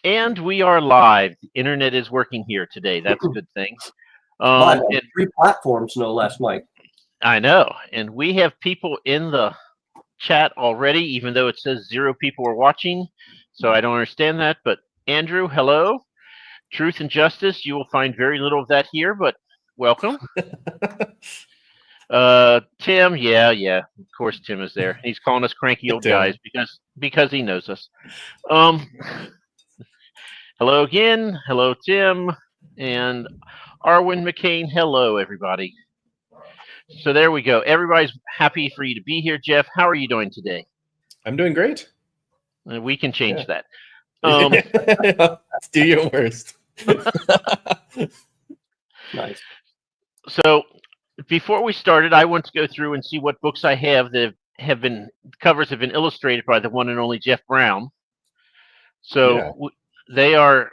And we are live. The internet is working here today. That's a good thing. Live on And 3 platforms, no less, Mike. I know. And we have people in the chat already, even though it says 0 people are watching. So I don't understand that. But Andrew, hello. Truth and justice. You will find very little of that here, but welcome. Tim, yeah. Of course, Tim is there. He's calling us cranky old Tim. guys because he knows us. Um, hello again. Hello, Tim. And Arwen McCain, hello, everybody. So there we go. Everybody's happy for you to be here, Jeff. How are you doing today? I'm doing great. We can change that. Do your worst. Nice. So before we started, I want to go through and see what books I have that have been covers have been illustrated by the one and only Jeff Brown. So Yeah. they are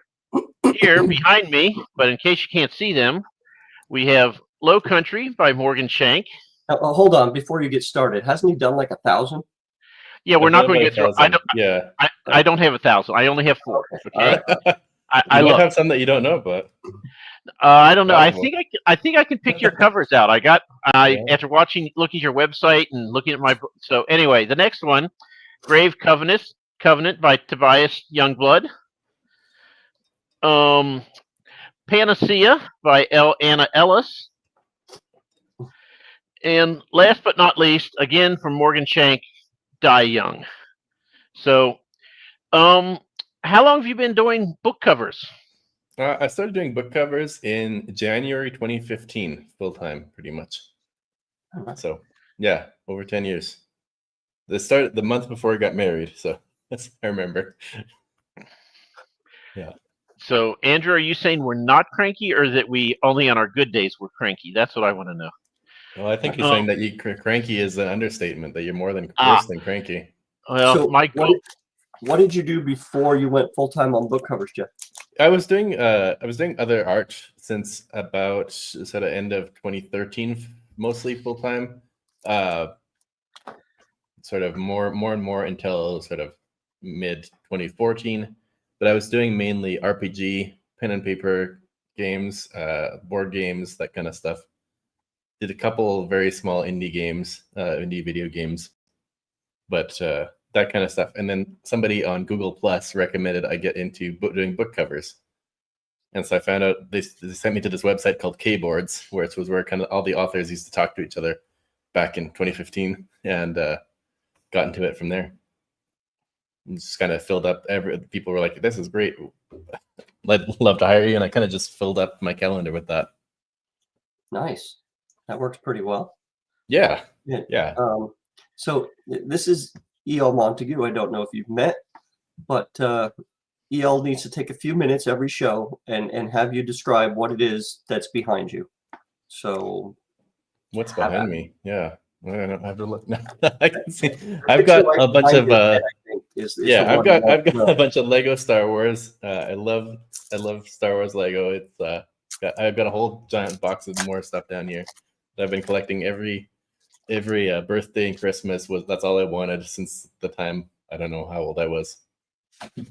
here behind me, but in case you can't see them, we have Low Country by Morgan Shank. Now, hold on, before you get started, hasn't he done like 1,000? Yeah, we're I've not done going to about get through. 1,000. Yeah. I don't have 1,000. I only have 4. Okay. All I You might look. have some that you don't know, but I don't know. Possible. I think I can pick your covers out. Yeah. After looking at your website and looking at my book. So anyway, the next one, Grave Covenant by Tobias Youngblood. Panacea by Anna Ellis. And last but not least, again from Morgan Shank, Die Young. So, how long have you been doing book covers? I started doing book covers in January 2015, full time, pretty much. So, yeah, over 10 years. They started the month before I got married, so that's I remember. Yeah. So, Andrew, are you saying we're not cranky, or that we only on our good days we're cranky? That's what I want to know. Well, I think you're saying that cranky is an understatement. That you're more than worse than cranky. Well, So what did you do before you went full time on book covers, Jeff? I was doing other art since about sort of end of 2013, mostly full time. Sort of more and more until sort of mid 2014. But I was doing mainly RPG, pen and paper games, board games, that kind of stuff. Did a couple very small indie games, indie video games, but that kind of stuff. And then somebody on Google Plus recommended I get into doing book covers. And so I found out they sent me to this website called Kboards, where it was where kind of all the authors used to talk to each other back in 2015, and got into it from there. And just kind of filled up. People were like, "This is great. I'd love to hire you," and I kind of just filled up my calendar with that. Nice. That works pretty well. Yeah. So this is E.L. Montague. I don't know if you've met, but E.L. needs to take a few minutes every show and have you describe what it is that's behind you. So what's behind me? Yeah. I don't have to look now. I can see. I've got a bunch of I've got a bunch of Lego Star Wars. I love Star Wars Lego. It's I've got a whole giant box of more stuff down here that I've been collecting every birthday and Christmas. That's all I wanted since the time, I don't know how old I was,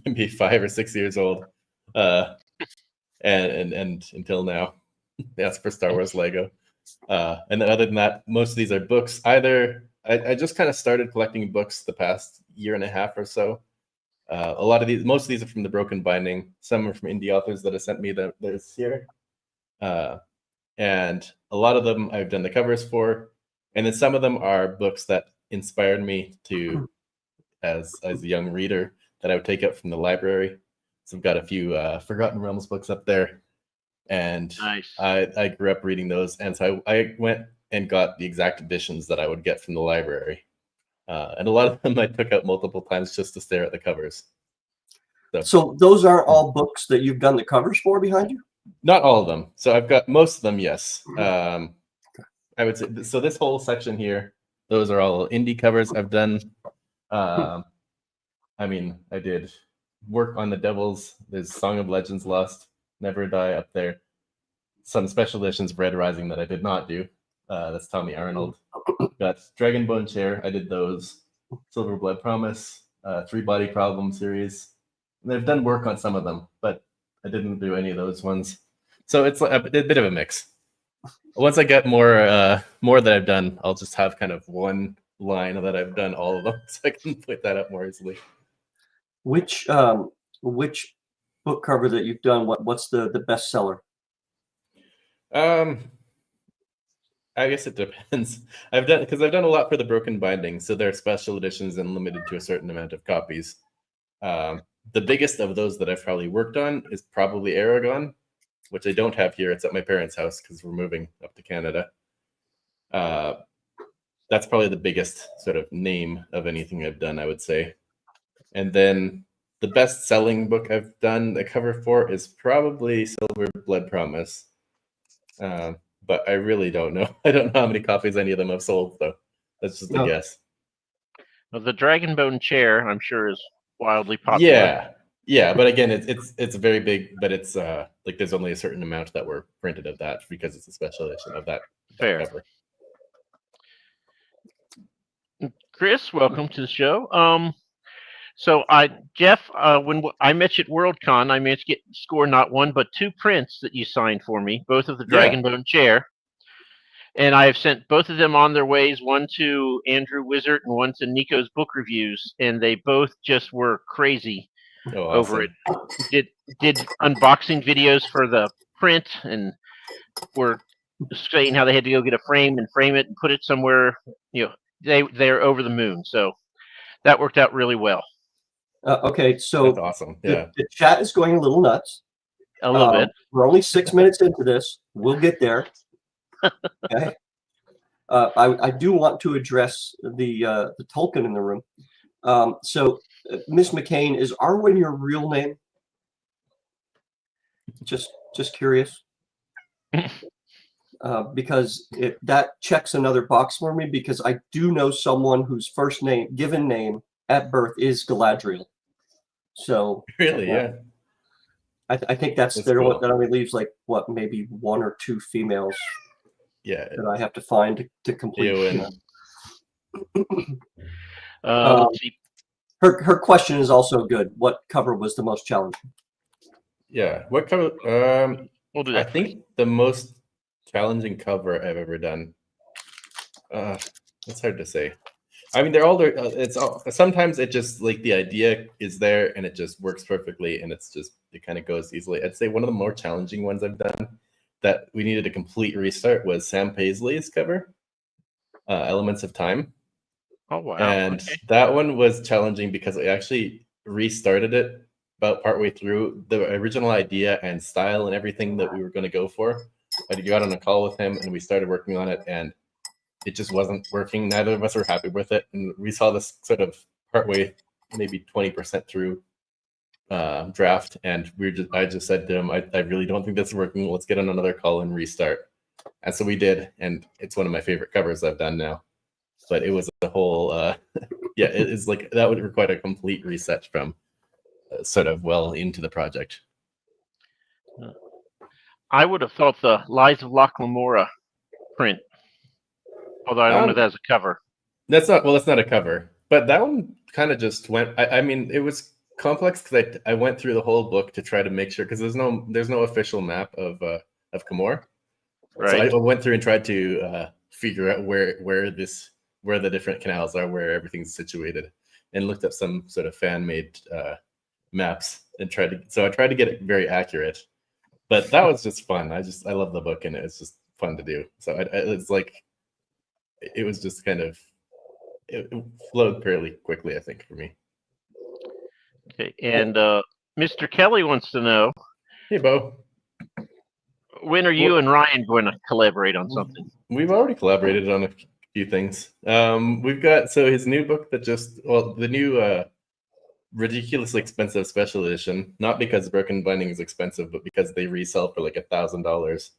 maybe 5 or 6 years old, and until now. That's for Star Wars Lego. And then other than that, most of these are books. Either I just kind of started collecting books the past year and a half or so. Most of these are from the Broken Binding. Some are from indie authors that have sent me this here. And a lot of them I've done the covers for. And then some of them are books that inspired me to, as a young reader, that I would take up from the library. So I've got a few Forgotten Realms books up there. And nice. I grew up reading those. And so I went and got the exact editions that I would get from the library. And a lot of them I took out multiple times just to stare at the covers. So those aren't all books that you've done the covers for behind you? Not all of them. So I've got most of them, yes. I would say, so this whole section here, those are all indie covers I've done. I did work on the Devils. There's Song of Legends Lost, Never Die up there. Some special editions of Red Rising that I did not do. That's Tommy Arnold. Got Dragonbone Chair. I did those. Silver Blood Promise. Three Body Problem series. And I've done work on some of them, but I didn't do any of those ones. So it's like a bit of a mix. Once I get more that I've done, I'll just have kind of one line that I've done all of them, so I can put that up more easily. Which book cover that you've done? What's the bestseller? I guess it depends. I've done a lot for the Broken Binding, so they're special editions and limited to a certain amount of copies. The biggest of those that I've probably worked on is probably Aragon, which I don't have here. It's at my parents' house because we're moving up to Canada. That's probably the biggest sort of name of anything I've done, I would say. And then the best-selling book I've done the cover for is probably Silver Blood Promise. But I really don't know. I don't know how many copies any of them have sold, though. That's just a guess. Well, the Dragonbone chair, I'm sure, is wildly popular. Yeah. But again, it's very big. But it's like there's only a certain amount that were printed of that because it's a special edition of that cover. Chris, welcome to the show. So Jeff, when I met you at Worldcon, I managed to score not one but two prints that you signed for me, both of the Dragonbone chair, and I have sent both of them on their ways. One to Andrew Wizard and one to Nico's book reviews, and they both just were crazy over it. Did unboxing videos for the print and were saying how they had to go get a frame and frame it and put it somewhere. They're over the moon. So that worked out really well. Okay, so that's awesome. Yeah, the chat is going a little nuts. A little bit. We're only 6 minutes into this. We'll get there. Okay. I do want to address the Tolkien in the room. So, Miss McCain, is Arwen your real name? Just curious. Because that checks another box for me, because I do know someone whose given name at birth is Galadriel. So really, yeah. I think that's cool. That only leaves like maybe one or two females. Yeah, that I have to find to complete. Her question is also good. What cover was the most challenging? Yeah, what cover? We'll do that. I think the most challenging cover I've ever done. It's hard to say. I mean, they're all there. Sometimes it just like the idea is there and it just works perfectly, and it kind of goes easily. I'd say one of the more challenging ones I've done that we needed a complete restart was Sam Paisley's cover, Elements of Time. Oh wow! And that one was challenging because I actually restarted it about partway through. The original idea and style and everything that we were going to go for, I got on a call with him and we started working on it, and it just wasn't working. Neither of us were happy with it, and we saw this sort of partway, maybe 20% through draft, and I just said to him, I really don't think this is working. Let's get on another call and restart. And so we did, and it's one of my favorite covers I've done now. But it was a whole it's like that would require a complete reset from sort of well into the project. I would have thought the Lies of Loch Lamora print, although I don't know that as a cover. That's not a cover, but that one kind of just went. I mean, it was complex because I went through the whole book to try to make sure, because there's no official map of Camor. Right. So I went through and tried to figure out where the different canals are, where everything's situated, and looked up some sort of fan-made maps and tried to get it very accurate. But that was just fun. I love the book, and it's just fun to do. So it's like it was just kind of it flowed fairly quickly, I think, for me. Okay, and Mr. Kelly wants to know. Hey, Bo. When are you and Ryan going to collaborate on something? We've already collaborated on a few things. We've got his new book the new ridiculously expensive special edition, not because Broken Binding is expensive, but because they resell for like $1,000.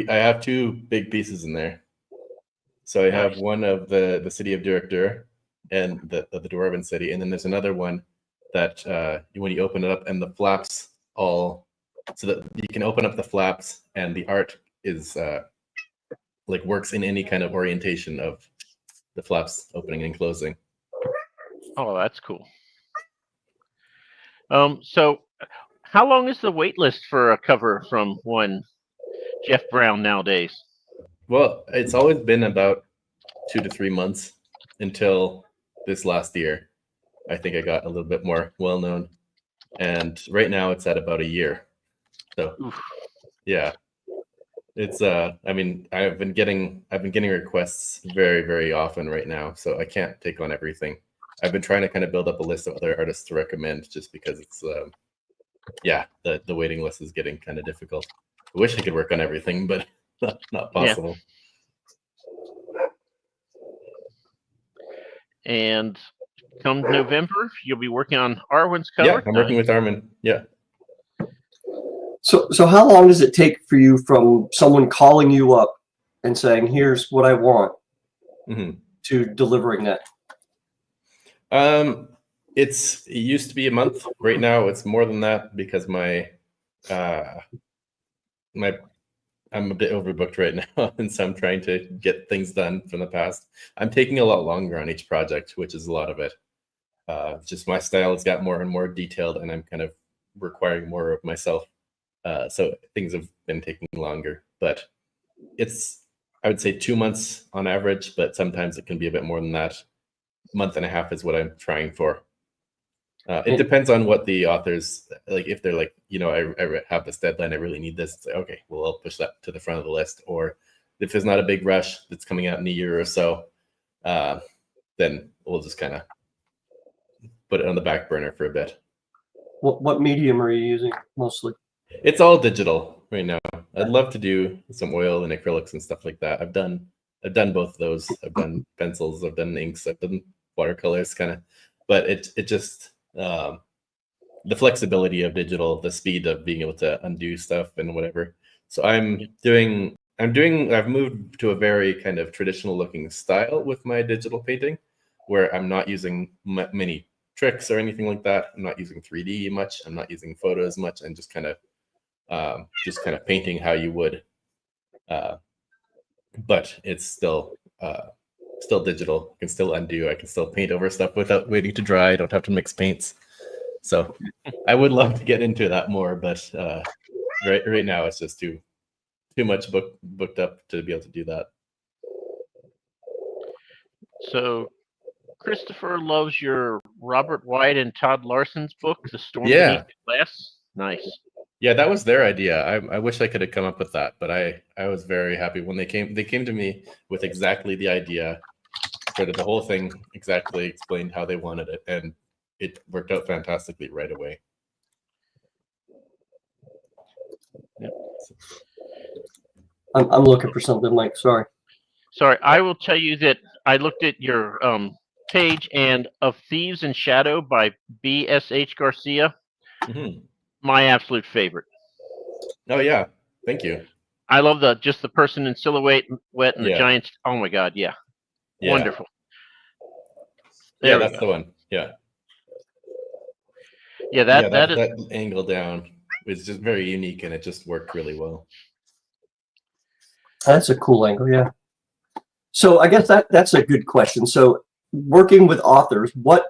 I have two big pieces in there. So I have one of the city of Duroc and the Dwarven city, and then there's another one that when you open it up and the flaps all, so that you can open up the flaps and the art is like works in any kind of orientation of the flaps opening and closing. Oh, that's cool. So how long is the wait list for a cover from one Jeff Brown nowadays? Well, it's always been about 2 to 3 months until this last year. I think I got a little bit more well known, and right now it's at about a year. So, Oof. yeah, it's I mean, I've been getting requests very, very often right now, so I can't take on everything. I've been trying to kind of build up a list of other artists to recommend, just because it's yeah, the waiting list is getting kind of difficult. I wish I could work on everything, but not Yeah. possible. And come November, you'll be working on Arwen's cover. Yeah, I'm working with Armin. Yeah. So how long does it take for you from someone calling you up and saying, "Here's what I want," hmm to delivering that? It used to be a month. Right now, it's more than that because I'm a bit overbooked right now, and so I'm trying to get things done from the past. I'm taking a lot longer on each project, which is a lot of it. Just my style has got more and more detailed, and I'm kind of requiring more of myself. So things have been taking longer, but I would say 2 months on average, but sometimes it can be a bit more than that. Month and a half is what I'm trying for. It depends on what the authors like. If they're like, I have this deadline, I really need this. It's like, okay, well, I'll push that to the front of the list. Or if there's not a big rush that's coming out in a year or so, then we'll just kind of put it on the back burner for a bit. What medium are you using mostly? It's all digital right now. I'd love to do some oil and acrylics and stuff like that. I've done both of those. I've done pencils, I've done inks, I've done watercolors, kind of. But it just the flexibility of digital, the speed of being able to undo stuff and whatever. So I've moved to a very kind of traditional looking style with my digital painting, where I'm not using many tricks or anything like that. I'm not using 3D much. I'm not using photos much. I'm just kind of painting how you would. But it's still digital. I can still undo. I can still paint over stuff without waiting to dry. I don't have to mix paints. So I would love to get into that more, but right now it's just too much booked up to be able to do that. So Christopher loves your Robert White and Todd Larson's book, The Storm Yeah. Beneath the Glass. Nice. Yeah, that was their idea. I wish I could have come up with that, but I was very happy when they came to me with exactly the idea, sort of the whole thing, exactly explained how they wanted it, and it worked out fantastically right away. Yep. I'm looking for something, Mike. Sorry. I will tell you that I looked at your page, and Of Thieves and Shadow by B.S.H. Garcia, Mm-hmm. my absolute favorite. Oh yeah, thank you. I love just the person in silhouette and the Yeah. giants. Oh my God, yeah. Wonderful. Yeah, that's the one. Yeah. Yeah, that angle down was just very unique, and it just worked really well. That's a cool angle, yeah. So I guess that's a good question. So working with authors, what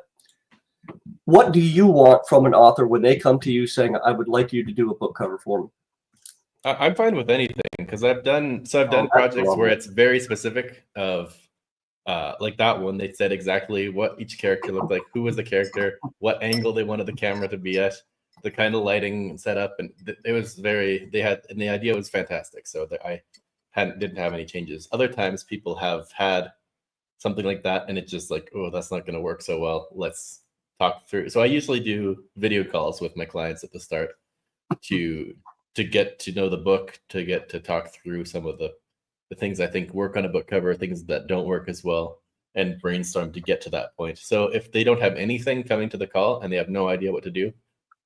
do you want from an author when they come to you saying, "I would like you to do a book cover for me"? I'm fine with anything, because I've done projects where it's very specific of like that one. They said exactly what each character looked like, who was the character, what angle they wanted the camera to be at, the kind of lighting setup, and it was and the idea was fantastic. So that I didn't have any changes. Other times people have had something like that, and it's just like, oh, that's not going to work so well. Let's talk through. So I usually do video calls with my clients at the start to get to know the book, to get to talk through some of the things I think work on a book cover, things that don't work as well, and brainstorm to get to that point. So if they don't have anything coming to the call and they have no idea what to do,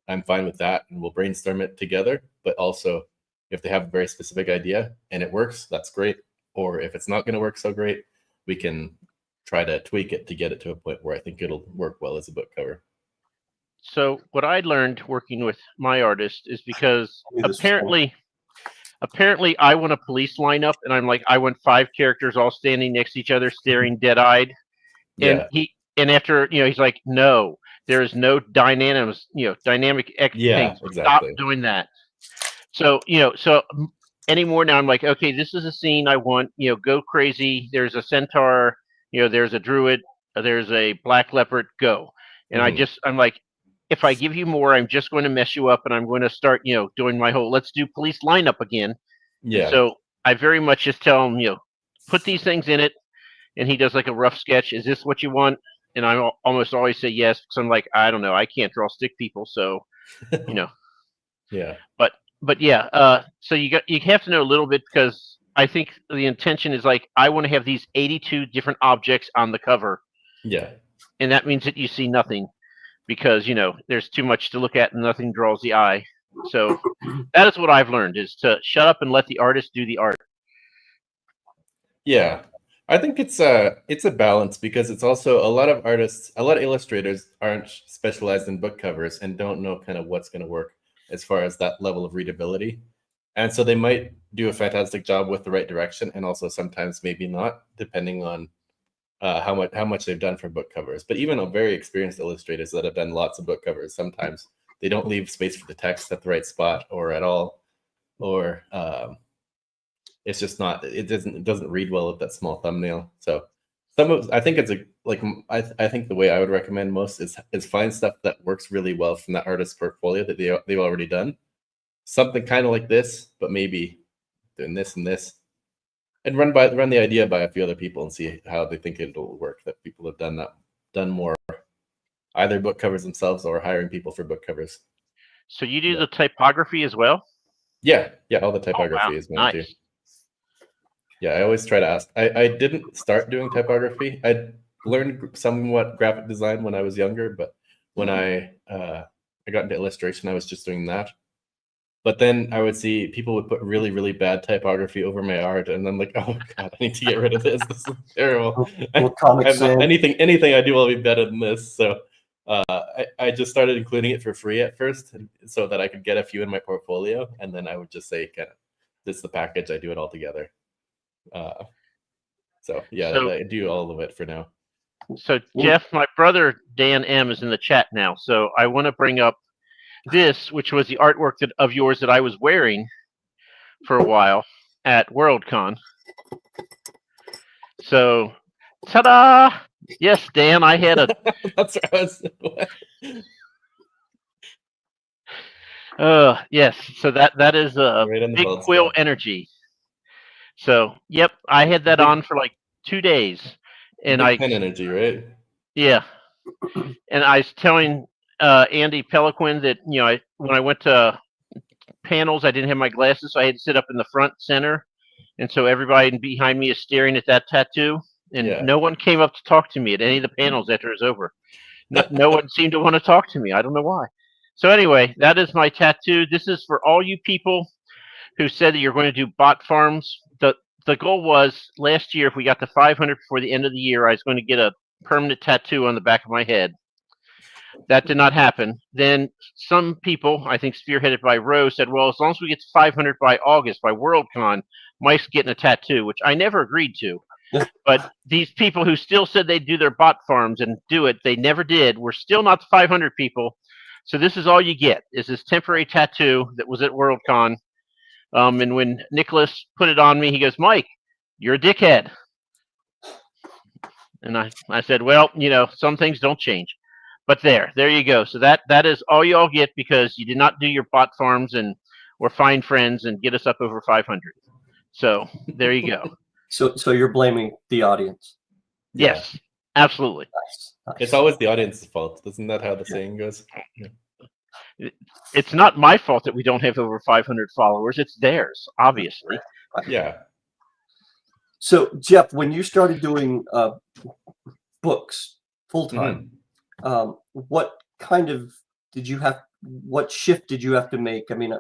I'm fine with that, and we'll brainstorm it together. But also, if they have a very specific idea and it works, that's great. Or if it's not going to work so great, we can try to tweak it to get it to a point where I think it'll work well as a book cover. So what I learned working with my artist is because apparently I want a police lineup, and I'm like, I want 5 characters all standing next to each other, staring dead-eyed. Yeah. And after, he's like, no, There is no dynamic thing. Yeah, Stop exactly. doing that. So anymore now I'm like, okay, this is a scene I want. Go crazy. There's a centaur. There's a druid. There's a black leopard. Go. And Hmm. I'm like, if I give you more, I'm just going to mess you up, and I'm going to start doing my whole let's do police lineup again. And Yeah. so I very much just tell him, put these things in it, and he does like a rough sketch. Is this what you want? And I almost always say yes, because I'm like, I don't know, I can't draw stick people, so you know. Yeah. But yeah, so you have to know a little bit, because I think the intention is like I want to have these 82 different objects on the cover, Yeah. and that means that you see nothing, because there's too much to look at and nothing draws the eye. So that is what I've learned, is to shut up and let the artist do the art. Yeah. I think it's a balance, because it's also a lot of artists, a lot of illustrators aren't specialized in book covers and don't know kind of what's going to work as far as that level of readability. And so they might do a fantastic job with the right direction, and also sometimes maybe not, depending on how much they've done for book covers. But even very experienced illustrators that have done lots of book covers, sometimes they don't leave space for the text at the right spot or at all, or it's just not. It doesn't read well with that small thumbnail. So I think it's I think the way I would recommend most is find stuff that works really well from that artist's portfolio that they've already done. Something kind of like this, but maybe doing this and this, and run the idea by a few other people and see how they think it'll work. That people have done more, either book covers themselves or hiring people for book covers. So you do Yeah. the typography as well? Yeah, all the Oh typography wow, is mine too. nice. Yeah, I always try to ask. I didn't start doing typography. I learned somewhat graphic design when I was younger, but when I got into illustration, I was just doing that. But then I would see people would put really, really bad typography over my art, and I'm like, oh god, I need to get rid of this. This is terrible. Well, Comic I'm not, Sans. anything I do will be better than this. So I just started including it for free at first, so that I could get a few in my portfolio, and then I would just say, kind of, this is the package. I do it all together. So yeah, So I do all of it for now. So Jeff, my brother Dan M is in the chat now. So I want to bring up this, which was the artwork of yours that I was wearing for a while at Worldcon. So, ta-da! Yes, Dan, I had a. That's what I was. Yes. So that is a Right on the big bald quill spot. energy. So yep, I had that on for like 2 days, and Big pen energy, right? yeah, and I was telling Andy Peliquin that when I went to panels, I didn't have my glasses, so I had to sit up in the front center, and so everybody behind me is staring at that tattoo, and Yeah. no one came up to talk to me at any of the panels after it was over. No one seemed to want to talk to me. I don't know why. So anyway, that is my tattoo. This is for all you people who said that you're going to do bot farms. The goal was last year, if we got to 500 before the end of the year, I was going to get a permanent tattoo on the back of my head. That did not happen. Then some people, I think spearheaded by Rose, said, well, as long as we get to 500 by August, by Worldcon, Mike's getting a tattoo, which I never agreed to. But these people who still said they'd do their bot farms and do it, they never did. We're still not the 500 people. So this is all you get, is this temporary tattoo that was at Worldcon. And when Nicholas put it on me, he goes, Mike, you're a dickhead. And I said, well, some things don't change. But there you go. So that is all you all get, because you did not do your bot farms or find friends and get us up over 500. So there you go. So you're blaming the audience. Yeah. Yes, absolutely. Nice. It's always the audience's fault. Isn't that how the saying goes? Yeah. It's not my fault that we don't have over 500 followers. It's theirs, obviously. Yeah. So Jeff, when you started doing books full time, what kind of what shift did you have to make? I mean,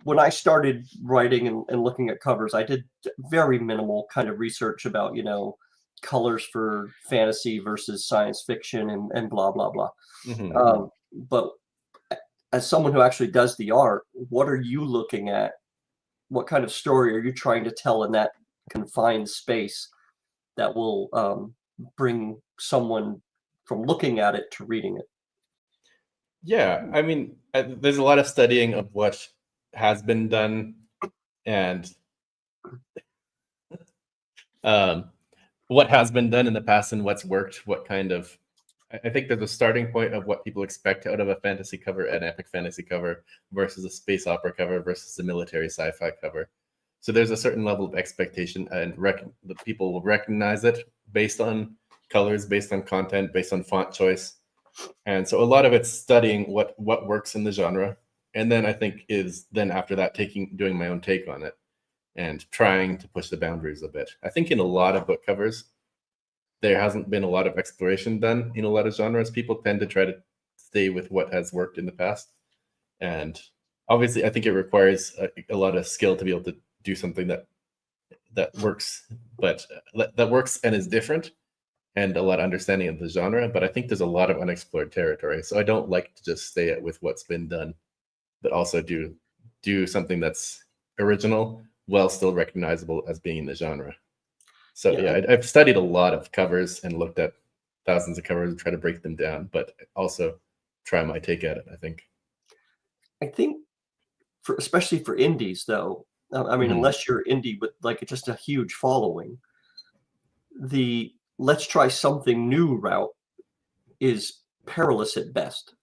when I started writing and looking at covers, I did very minimal kind of research about, colors for fantasy versus science fiction and blah, blah, blah. But as someone who actually does the art, what are you looking at? What kind of story are you trying to tell in that confined space that will bring someone from looking at it to reading it? Yeah, I mean, there's a lot of studying of what has been done and what has been done in the past and what's worked. What kind of, I think there's a starting point of what people expect out of a fantasy cover, an epic fantasy cover, versus a space opera cover versus a military sci-fi cover. So there's a certain level of expectation, and the people will recognize it based on colors, based on content, based on font choice. And so a lot of it's studying what works in the genre, and then I think is then after that doing my own take on it and trying to push the boundaries a bit. I think in a lot of book covers there hasn't been a lot of exploration done in a lot of genres. People tend to try to stay with what has worked in the past, and obviously I think it requires a lot of skill to be able to do something that works, but that works and is different, and a lot of understanding of the genre. But I think there's a lot of unexplored territory. So I don't like to just stay with what's been done, but also do something that's original while still recognizable as being in the genre. So yeah, I've studied a lot of covers and looked at thousands of covers and try to break them down, but also try my take at it, I think. I think especially for indies though, I mean, unless you're indie with like just a huge following, the let's try something new route is perilous at best.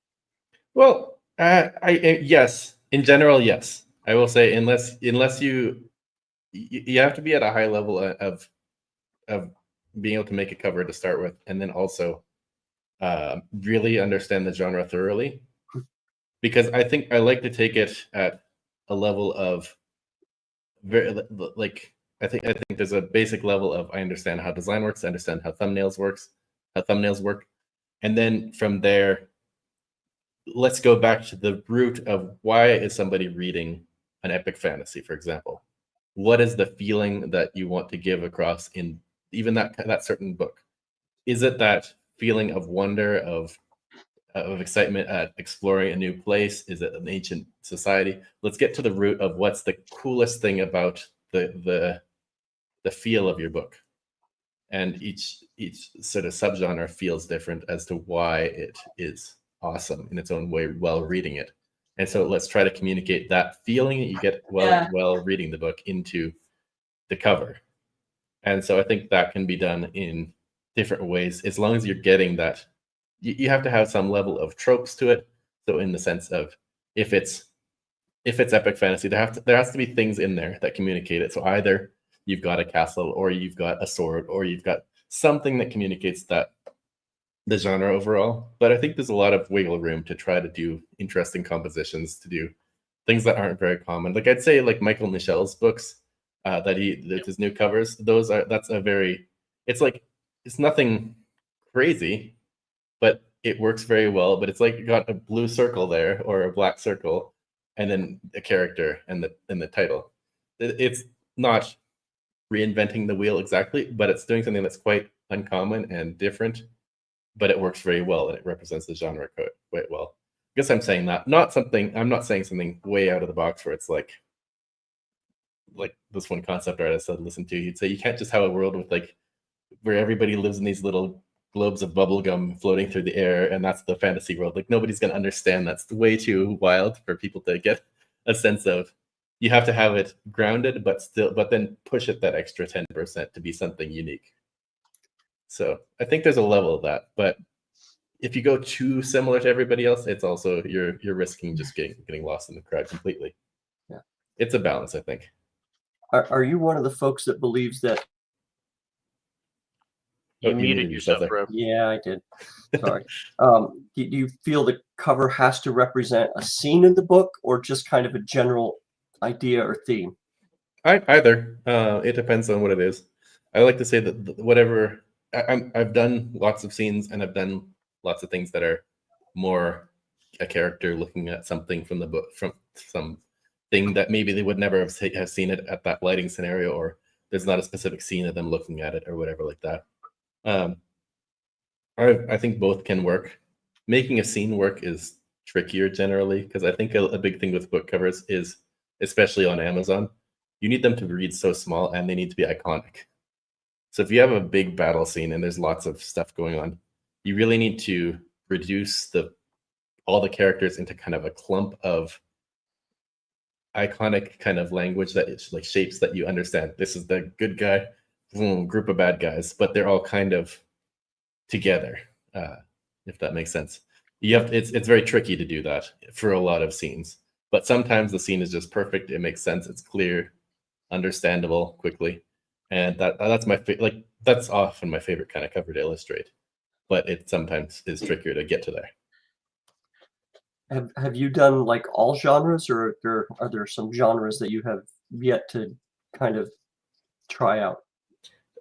Well, yes, in general, yes. I will say unless you have to be at a high level of being able to make a cover to start with, and then also really understand the genre thoroughly. Because I think I like to take it at a level of I think there's a basic level of I understand how design works, I understand how thumbnails work, and then from there, let's go back to the root of why is somebody reading an epic fantasy, for example. What is the feeling that you want to give across in even that certain book? Is it that feeling of wonder, of excitement at exploring a new place? Is it an ancient society? Let's get to the root of what's the coolest thing about the feel of your book. And each sort of subgenre feels different as to why it is awesome in its own way while reading it. And so let's try to communicate that feeling that you get while reading the book into the cover. And so I think that can be done in different ways, as long as you're getting that. You have to have some level of tropes to it. So in the sense of if it's epic fantasy, there has to be things in there that communicate it. So either you've got a castle, or you've got a sword, or you've got something that communicates that the genre overall. But I think there's a lot of wiggle room to try to do interesting compositions, to do things that aren't very common. Like I'd say, like Michael Michel's books, his new covers. It's nothing crazy, but it works very well. But it's like you got a blue circle there or a black circle, and then a character and the title. It's not reinventing the wheel exactly, but it's doing something that's quite uncommon and different. But it works very well, and it represents the genre quite well. I guess I'm saying that. I'm not saying something way out of the box where it's like this one concept artist I'd listen to. He'd say you can't just have a world with where everybody lives in these little globes of bubblegum floating through the air, and that's the fantasy world. Like nobody's gonna understand. That's way too wild for people to get a sense of. You have to have it grounded, but then push it that extra 10% to be something unique. So I think there's a level of that, but if you go too similar to everybody else, it's also you're risking just getting lost in the crowd completely. Yeah, it's a balance, I think. Are you one of the folks that believes that? You muted yourself, bro. Yeah, I did. Sorry. Do you feel the cover has to represent a scene in the book, or just kind of a general idea or theme? Either. It depends on what it is. I like to say that whatever I've done lots of scenes, and I've done lots of things that are more a character looking at something from the book, from some thing that maybe they would never have seen it at that lighting scenario, or there's not a specific scene of them looking at it or whatever like that. I think both can work. Making a scene work is trickier generally, because I think a big thing with book covers is, especially on Amazon, you need them to read so small and they need to be iconic. So if you have a big battle scene and there's lots of stuff going on, you really need to reduce all the characters into kind of a clump of iconic kind of language that it's like shapes that you understand. This is the good guy, group of bad guys, but they're all kind of together, if that makes sense. It's very tricky to do that for a lot of scenes, but sometimes the scene is just perfect. It makes sense. It's clear, understandable quickly, and that's that's often my favorite kind of cover to illustrate. But it sometimes is trickier to get to there. Have you done like all genres, or are there some genres that you have yet to kind of try out?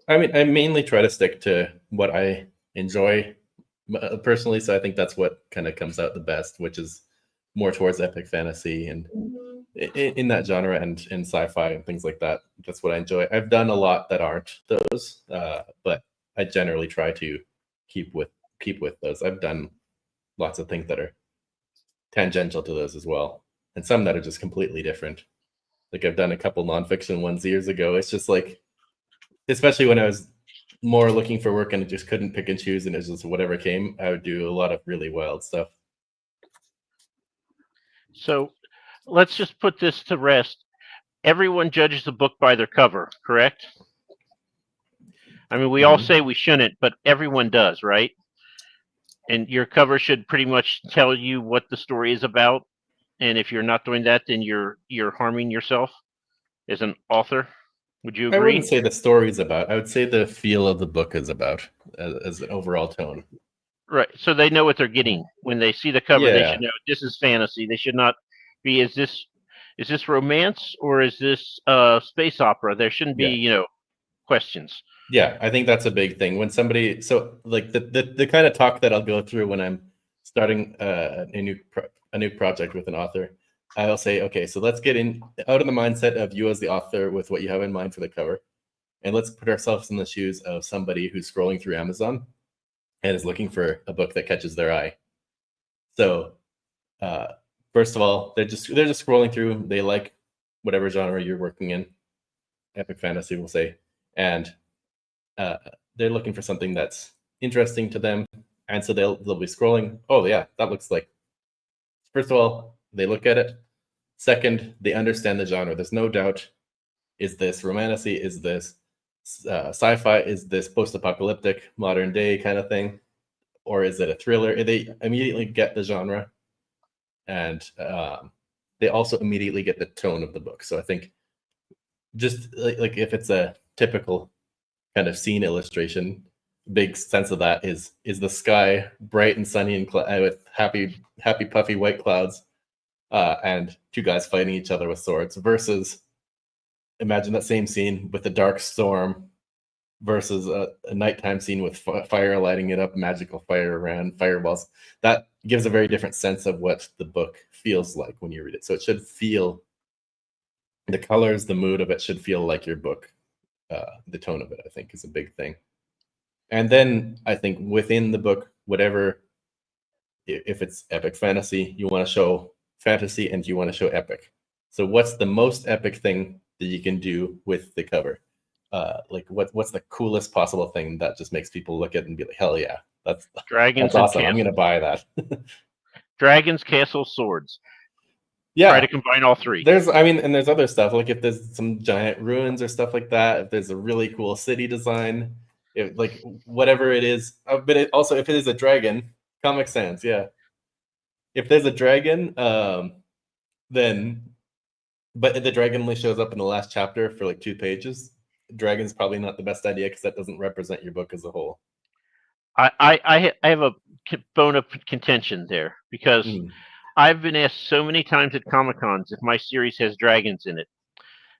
I mean, I mainly try to stick to what I enjoy personally, so I think that's what kind of comes out the best, which is more towards epic fantasy and in that genre and in sci-fi and things like that. That's what I enjoy. I've done a lot that aren't those, but I generally try to keep with those. I've done lots of things that are tangential to those as well, and some that are just completely different. Like I've done a couple nonfiction ones years ago. It's just like, especially when I was more looking for work and just couldn't pick and choose, and it was just whatever came, I would do a lot of really wild stuff. So let's just put this to rest. Everyone judges a book by their cover, correct? I mean, we all say we shouldn't, but everyone does, right? And your cover should pretty much tell you what the story is about. And if you're not doing that, then you're harming yourself as an author. Would you agree? I wouldn't say the story is about. I would say the feel of the book is about as an overall tone. Right. So they know what they're getting when they see the cover. Yeah. They should know this is fantasy. They should not be. Is this romance or is this space opera? There shouldn't be questions. Yeah, I think that's a big thing when somebody. So like the kind of talk that I'll go through when I'm starting a new project with an author. I'll say, okay, so let's get out of the mindset of you as the author with what you have in mind for the cover, and let's put ourselves in the shoes of somebody who's scrolling through Amazon and is looking for a book that catches their eye. So, first of all, they're just scrolling through. They like whatever genre you're working in, epic fantasy, we'll say, and they're looking for something that's interesting to them, and so they'll be scrolling. Oh yeah, that looks like. First of all, they look at it. Second, they understand the genre. There's no doubt. Is this romantasy? Is this sci-fi? Is this post-apocalyptic, modern day kind of thing? Or is it a thriller? They immediately get the genre. And they also immediately get the tone of the book. So I think just like if it's a typical kind of scene illustration, big sense of that is the sky bright and sunny and with happy puffy white clouds, and two guys fighting each other with swords, versus imagine that same scene with a dark storm versus a nighttime scene with fire lighting it up, magical fire around, fireballs. That gives a very different sense of what the book feels like when you read it. So it should feel, the colors, the mood of it should feel like your book. The tone of it, I think, is a big thing. And then I think within the book, whatever, if it's epic fantasy, you want to show fantasy and you want to show epic. So what's the most epic thing that you can do with the cover? Like what's the coolest possible thing that just makes people look at it and be like, hell yeah, that's Dragons. That's awesome. I'm gonna buy that. Dragons, castles, swords. Yeah. Try to combine all three. There's other stuff, like if there's some giant ruins or stuff like that, if there's a really cool city design, if like whatever it is. But it also, if it is a dragon, Comic Sans, yeah. If there's a dragon, then, but the dragon only shows up in the last chapter for like 2 pages. Dragon's probably not the best idea because that doesn't represent your book as a whole. I have a bone of contention there because I've been asked so many times at Comic-Cons if my series has dragons in it.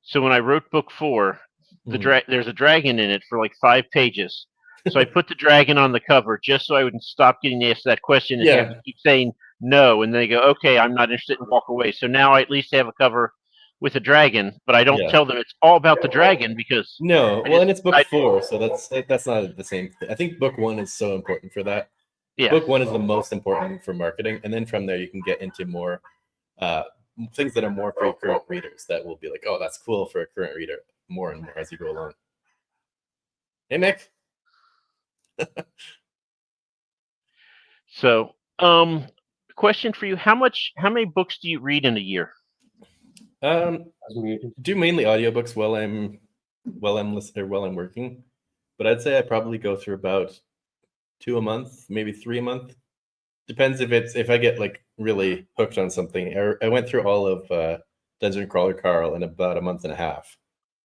So when I wrote book 4, there's a dragon in it for like 5 pages. So I put the dragon on the cover just so I wouldn't stop getting asked that question and have to keep saying no. And they go, okay, I'm not interested, and walk away. So now I at least have a cover with a dragon, but I don't tell them it's all about the dragon because and it's book 4, so that's not the same thing. I think book 1 is so important for that. Yeah. Book 1 is the most important for marketing, and then from there you can get into more things that are more for current readers that will be like, oh, that's cool for a current reader, more and more as you go along. Hey, Nick. So, question for you: how many books do you read in a year? Do mainly audiobooks while I'm listening or while I'm working, but I'd say I probably go through about 2 a month, maybe 3 a month. Depends if I get like really hooked on something. I went through all of Dungeon Crawler Carl in about a month and a half,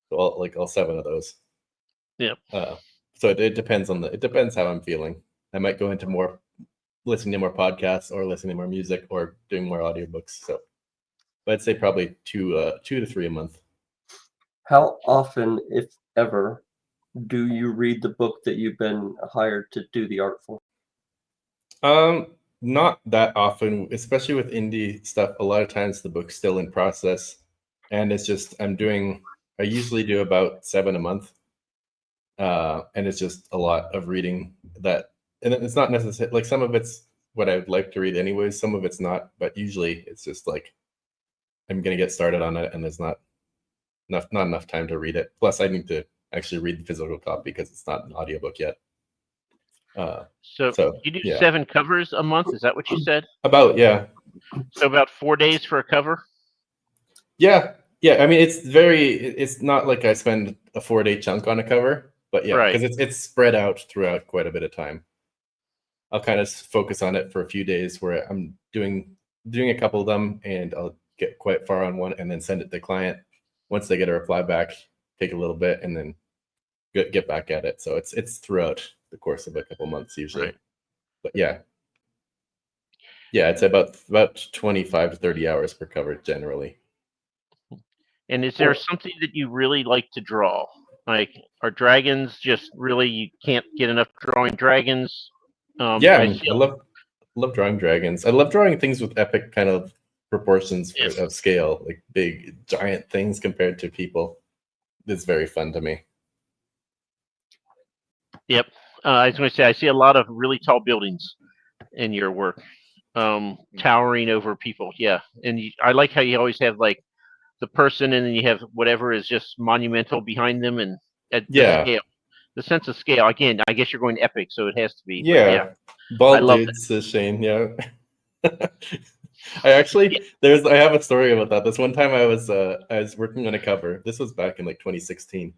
so all 7 of those. Yep. So it depends it depends how I'm feeling. I might go into more listening to more podcasts or listening to more music or doing more audiobooks. So, but I'd say probably 2 to 3 a month. How often, if ever, do you read the book that you've been hired to do the art for? Not that often, especially with indie stuff. A lot of times the book's still in process, and it's just I usually do about 7 a month, and it's just a lot of reading that, and it's not necessarily like some of it's what I would like to read anyways. Some of it's not, but usually it's just like I'm gonna get started on it, and there's not enough time to read it. Plus, I need to actually read the physical copy because it's not an audiobook yet. So you do 7 covers a month? Is that what you said? Yeah. So about 4 days for a cover? Yeah. I mean, it's not like I spend a 4-day chunk on a cover, but yeah, Right. because it's spread out throughout quite a bit of time. I'll kind of focus on it for a few days where I'm doing a couple of them, and I'll get quite far on one and then send it to the client. Once they get a reply back, take a little bit and then get back at it. So it's throughout the course of a couple months usually. Right. But yeah, it's about 25 to 30 hours per cover generally. And is there something that you really like to draw? Like, are dragons just really, you can't get enough drawing dragons? I love drawing dragons. I love drawing things with epic kind of proportions of scale, like big giant things compared to people. It's very fun to me. Yep. I was going to say, I see a lot of really tall buildings in your work, towering over people. Yeah. And I like how you always have like the person, and then you have whatever is just monumental behind them, and at the scale, the sense of scale. Again, I guess you're going epic, so it has to be. Yeah. Bald dudes, says Shane. Yeah. I actually I have a story about that. This one time I was working on a cover. This was back in like 2016,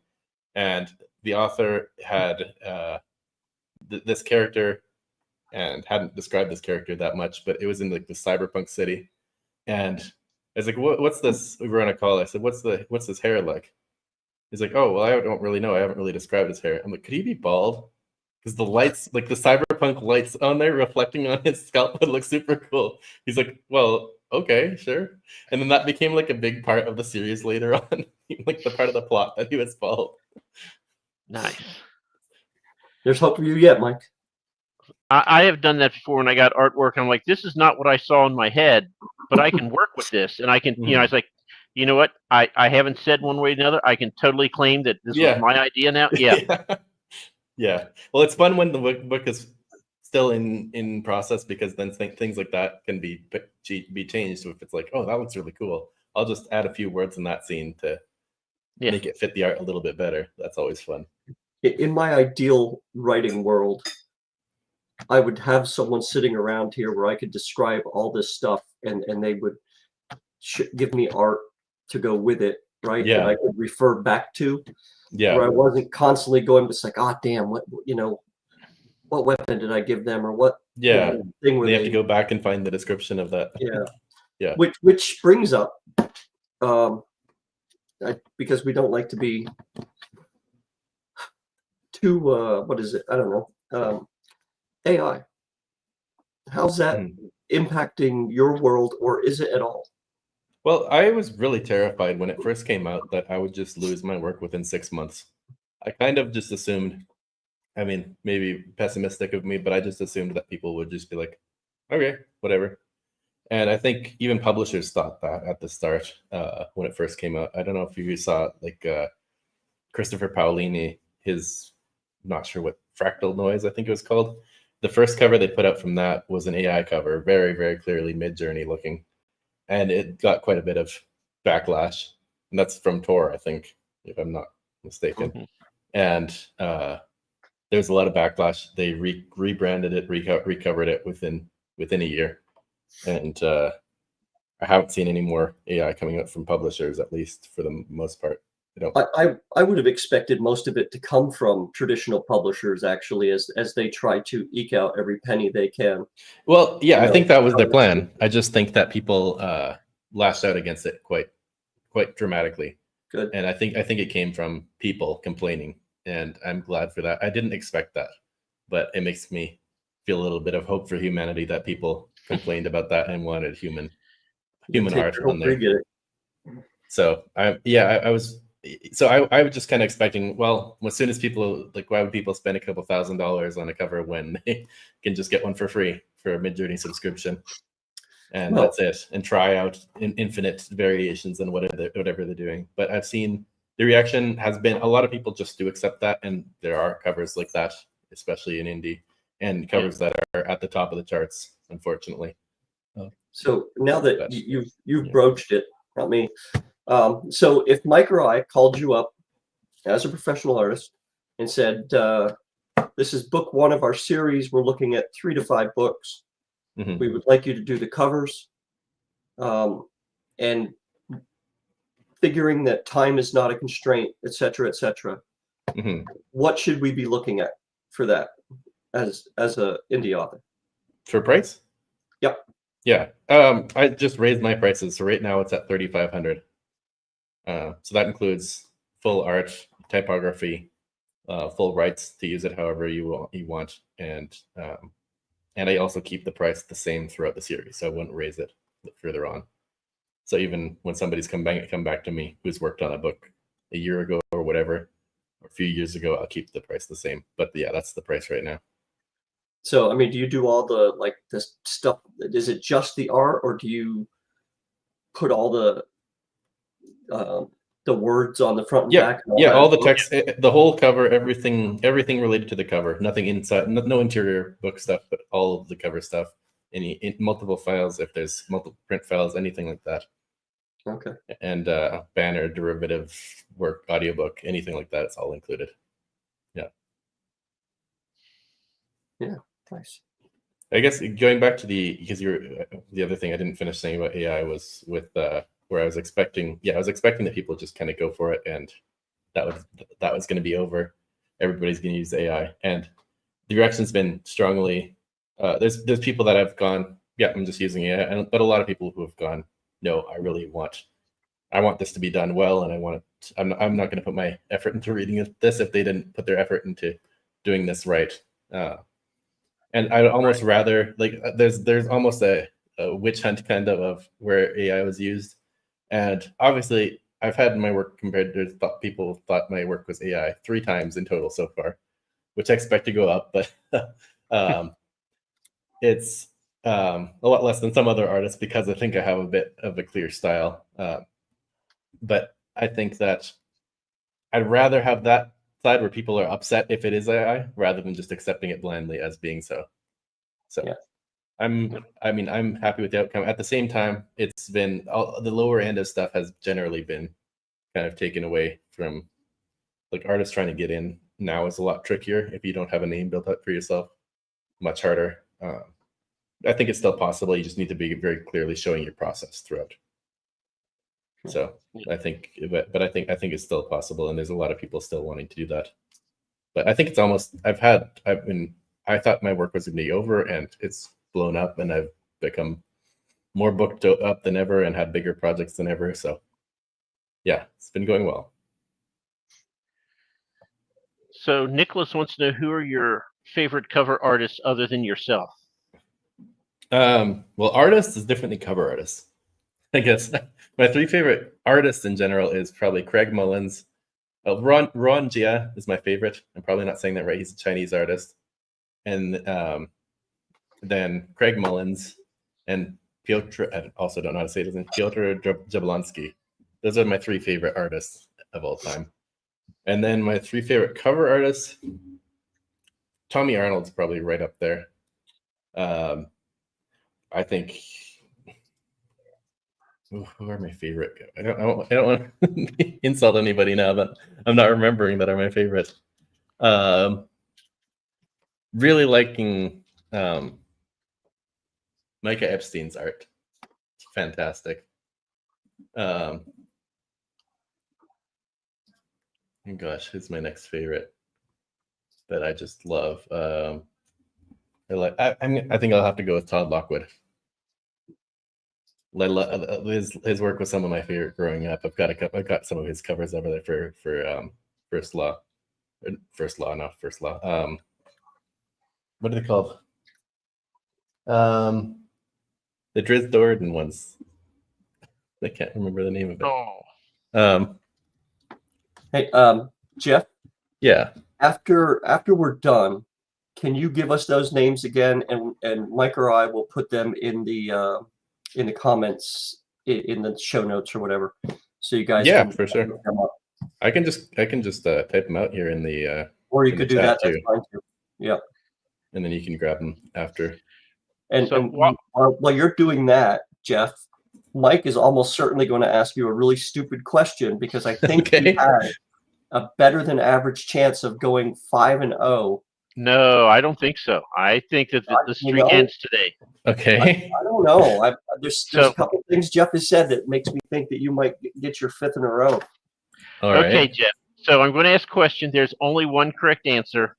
and the author had this character and hadn't described this character that much, but it was in like the cyberpunk city, and I was like, what's this? We were on a call. I said, what's his hair like? He's like, oh, well, I don't really know. I haven't really described his hair. I'm like, could he be bald? Because the lights, like the cyberpunk lights on there reflecting on his scalp would look super cool. He's like, well, okay, sure. And then that became like a big part of the series later on, like the part of the plot that he was bald. Nice. There's hope for you yet, Mike. I have done that before when I got artwork. I'm like, this is not what I saw in my head, but I can work with this. And I can, I was like, you know what? I haven't said one way or another. I can totally claim that this was my idea now. Yeah. Yeah. Well, it's fun when the book is still in process, because then things like that can be changed. So if it's like, oh, that looks really cool, I'll just add a few words in that scene to make it fit the art a little bit better. That's always fun. In my ideal writing world, I would have someone sitting around here where I could describe all this stuff, and they would give me art to go with it, right? Yeah. That I could refer back to. Yeah. Where I wasn't constantly going, it's like, oh, damn, what weapon did I give them, or what? Yeah. Thing where they have to go back and find the description of that. Yeah. Yeah. Which brings up, because we don't like to be too, what is it? I don't know. AI. How's that impacting your world, or is it at all? Well, I was really terrified when it first came out that I would just lose my work within 6 months. I kind of just assumed, I mean, maybe pessimistic of me, but I just assumed that people would just be like, okay, whatever. And I think even publishers thought that at the start when it first came out. I don't know if you saw like Christopher Paolini, his, not sure what, Fractal Noise, I think it was called. The first cover they put out from that was an AI cover, very, very clearly Mid-Journey looking. And it got quite a bit of backlash. And that's from Tor, I think, if I'm not mistaken. And There's a lot of backlash. They rebranded it, recovered it within a year, and I haven't seen any more AI coming out from publishers, at least for the most part. I would have expected most of it to come from traditional publishers, actually, as they try to eke out every penny they can. Well, yeah, I think that was their plan. I just think that people lashed out against it quite dramatically. Good. And I think it came from people complaining, and I'm glad for that. I didn't expect that, but it makes me feel a little bit of hope for humanity that people complained about that and wanted human art on there. So I was just kind of expecting, well, as soon as people, like, why would people spend a couple $1,000s on a cover when they can just get one for free for a Midjourney subscription? And that's it, and try out infinite variations and whatever they're doing. But I've seen the reaction has been, a lot of people just do accept that, and there are covers like that, especially in indie, and covers that are at the top of the charts, unfortunately. So now that you've broached it, not me. So if Mike or I called you up as a professional artist and said, this is book 1 of our series, we're looking at 3 to 5 books. Mm-hmm. We would like you to do the covers, and figuring that time is not a constraint, etc., etc. Mm-hmm. What should we be looking at for that as a indie author? For price? Yep. Yeah. I just raised my prices, so right now it's at $3,500. So that includes full art, typography, full rights to use it however you want, and I also keep the price the same throughout the series, so I wouldn't raise it further on. So even when somebody's come back to me who's worked on a book a year ago or whatever, or a few years ago, I'll keep the price the same. But yeah, that's the price right now. So, I mean, do you do all the, like, this stuff? Is it just the art, or do you put all the words on the front and back? Yeah, all the text, the whole cover, everything related to the cover. Nothing inside, no interior book stuff, but all of the cover stuff. Any multiple files, if there's multiple print files, anything like that. Okay. And banner, derivative work, audiobook, anything like that, it's all included. Yeah. Yeah, nice. I guess going back to the other thing I didn't finish saying about AI was with where I was expecting that people just kind of go for it, and that was going to be over. Everybody's going to use AI, and the reaction's been strongly. There's people that have gone, yeah, I'm just using AI, but a lot of people who have gone, no, I want this to be done well, and I'm not going to put my effort into reading this if they didn't put their effort into doing this right. And I'd almost rather, like, there's almost a witch hunt kind of where AI was used. And obviously, I've had my work compared to people thought my work was AI 3 times in total so far, which I expect to go up, but it's a lot less than some other artists because I think I have a bit of a clear style. But I think that I'd rather have that side where people are upset if it is AI rather than just accepting it blindly as being so. So yeah. I'm happy with the outcome. At the same time, it's been the lower end of stuff has generally been kind of taken away from, like, artists trying to get in now is a lot trickier if you don't have a name built up for yourself. Much harder. I think it's still possible. You just need to be very clearly showing your process throughout. So I think, but I think it's still possible, and there's a lot of people still wanting to do that. But I think it's almost. I thought my work was going to be over, and it's blown up, and I've become more booked up than ever, and had bigger projects than ever. So yeah, it's been going well. So Nicholas wants to know, who are your favorite cover artists other than yourself? Well, artists is different than cover artists. I guess my 3 favorite artists in general is probably Craig Mullins. Ron Jia is my favorite. I'm probably not saying that right. He's a Chinese artist. And then Craig Mullins and Piotr, I also don't know how to say his name, Piotr Jablonski. Those are my 3 favorite artists of all time. And then my 3 favorite cover artists, Tommy Arnold's probably right up there. I think, who are my favorite? I don't want to insult anybody now, but I'm not remembering that are my favorite. really liking Micah Epstein's art. It's fantastic. Gosh, who's my next favorite that I just love? I think I'll have to go with Todd Lockwood. His work was some of my favorite growing up. I've got some of his covers over there for First Law. What are they called? The Drizzt Do'Urden ones. I can't remember the name of it. Oh. Hey, Jeff. Yeah. After we're done, can you give us those names again? And Mike or I will put them in the comments in the show notes or whatever, so you guys. Yeah, can for sure. look them up. I can just type them out here in the. Or you in could the do chat that. That's too. fine too. Yeah. And then you can grab them after. And, So while you're doing that, Jeff, Mike is almost certainly going to ask you a really stupid question, because I think Okay. you had a better than average chance of going 5-0. No, I don't think so. I think that the streak ends today. Okay. I don't know. There's So- a couple things Jeff has said that makes me think that you might get your 5th in a row. All right. Okay, Jeff. So I'm going to ask a question. There's only one correct answer.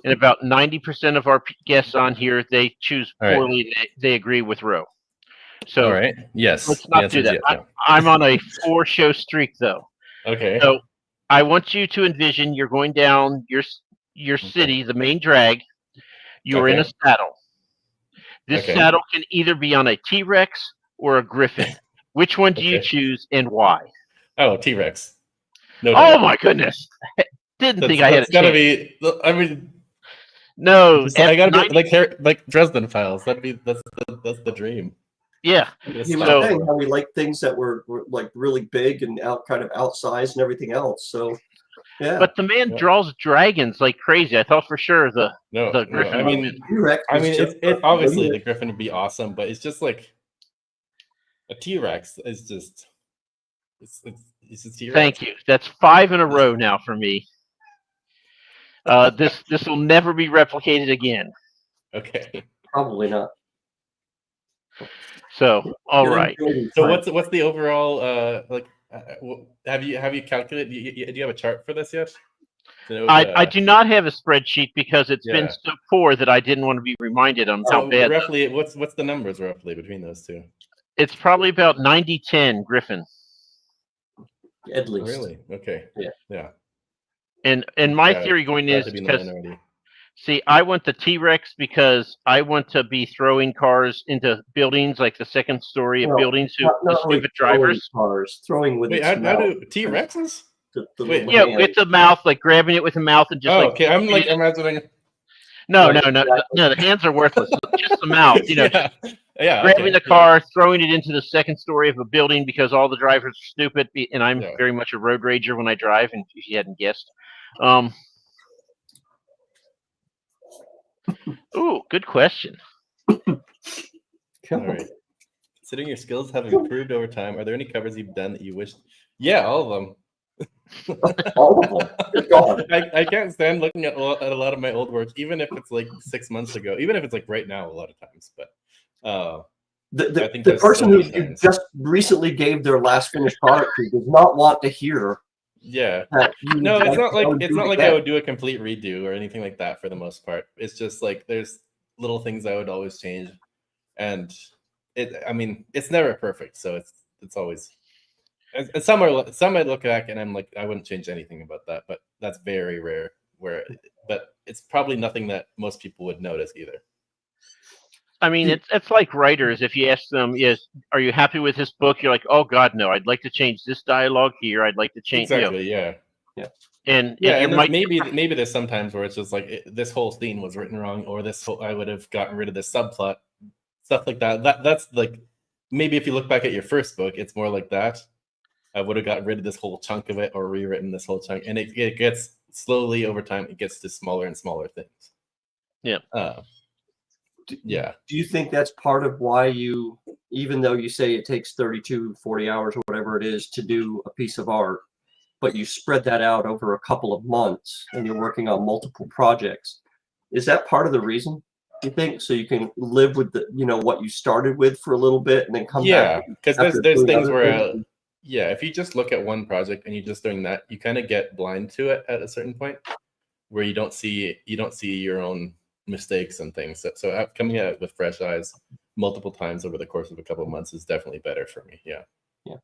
And about 90% of our guests on here, they choose All right. poorly. They agree with Roe. So All right. Yes. let's The not answer do is that. yes. I'm on a 4-show streak, though. Okay. So I want you to envision you're going down your city, the main drag. You're in a Okay. saddle. This Okay. saddle can either be on a T-Rex or a Griffin. Which one do you Okay. choose and why? Oh, T-Rex. No. Oh my goodness! Didn't think I had a That's gotta chance. be. I mean, No, I gotta F90 be like Dresden Files. That's the dream. Yeah. He was So- saying how we like things that were like really big and kind of outsized and everything else. So, yeah. But the man Yeah. draws dragons like crazy. I thought for sure the Griffin. I mean, T-Rex was just it's obviously a- the Griffin would be awesome, but it's just like a T-Rex is just it's a T-Rex. Thank you. That's 5 in a row now for me. This will never be replicated again. Okay. probably not. So all right. So what's the overall have you calculated? Do you have a chart for this yet? To know, I do not have a spreadsheet because it's been Yeah. so poor that I didn't want to be reminded on how so bad. roughly what's the numbers roughly between those two? It's probably about 90-10 Griffin. At least. Really? Okay. Yeah. And my Yeah, theory going glad is to be in the because minority. see, I want the T-Rex because I want to be throwing cars into buildings, like the second story of No, buildings who Not the really stupid drivers. throwing with Wait, its how mouth. do T-Rexes? The wait, little Yeah, hand. with the mouth, like grabbing it with the mouth and just Oh, like okay. I'm like imagining. no, Right, no, no, exactly. no. The hands are worthless. Just the mouth, Yeah. grabbing okay, the car, throwing it into the second story of a building because all the drivers are stupid. And I'm Yeah. very much a road rager when I drive, and if you hadn't guessed. Ooh, good question. All right. Considering your skills have improved over time, are there any covers you've done that you wish? Yeah, all of them. All of them. Good God. I can't stand looking at a lot of my old work, even if it's like 6 months ago, even if it's like right now a lot of times. But I The think the there's person so who many you times. just recently gave their last finished product to does not want to hear yeah. that you No, it's not like go do it I again. would do a complete redo or anything like that for the most part. It's just like there's little things I would always change, and it's never perfect, so it's always. And some I look back and I'm like, I wouldn't change anything about that, but that's very rare. But it's probably nothing that most people would notice either. I mean, it's like writers. If you ask them, "Yes, are you happy with this book?" You're like, "Oh God, no! I'd like to change this dialogue here. I'd like to change." Exactly. Yeah. And Yeah, you and might maybe there's sometimes where it's just like this whole scene was written wrong, or I would have gotten rid of this subplot, stuff like that. That's like maybe if you look back at your first book, it's more like that. I would have gotten rid of this whole chunk of it or rewritten this whole chunk, and it gets slowly over time. It gets to smaller and smaller things. Yeah. Yeah. Do you think that's part of why you, even though you say it takes 32, 40 hours or whatever it is to do a piece of art, but you spread that out over a couple of months and you're working on multiple projects, Is that part of the reason, you think? So you can live with the, what you started with for a little bit and then come back? Yeah, because after there's doing things other where things? yeah, if you just look at one project and you're just doing that, you kind of get blind to it at a certain point where you don't see your own mistakes and things. So coming at it with fresh eyes multiple times over the course of a couple of months is definitely better for me. Yeah. Yeah.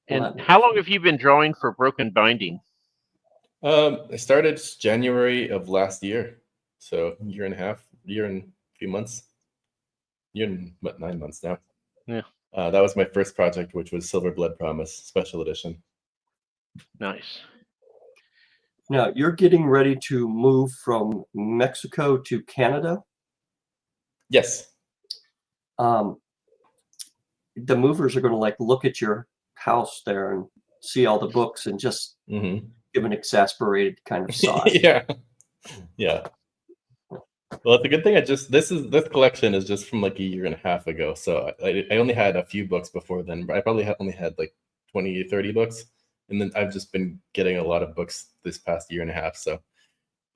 And Well, that how makes long have you been drawing for Broken Binding? I started January of last year, so year and a few months, year and 9 months now. Yeah. That was my first project, which was Silver Blood Promise Special Edition. Nice. Now, you're getting ready to move from Mexico to Canada. Yes. The movers are going to look at your house there and see all the books and just Mm-hmm. give an exasperated kind of sigh. Yeah. Well, it's a good thing. This collection is just from like a year and a half ago. So I only had a few books before then. But I probably only had like 20, 30 books, and then I've just been getting a lot of books this past year and a half. So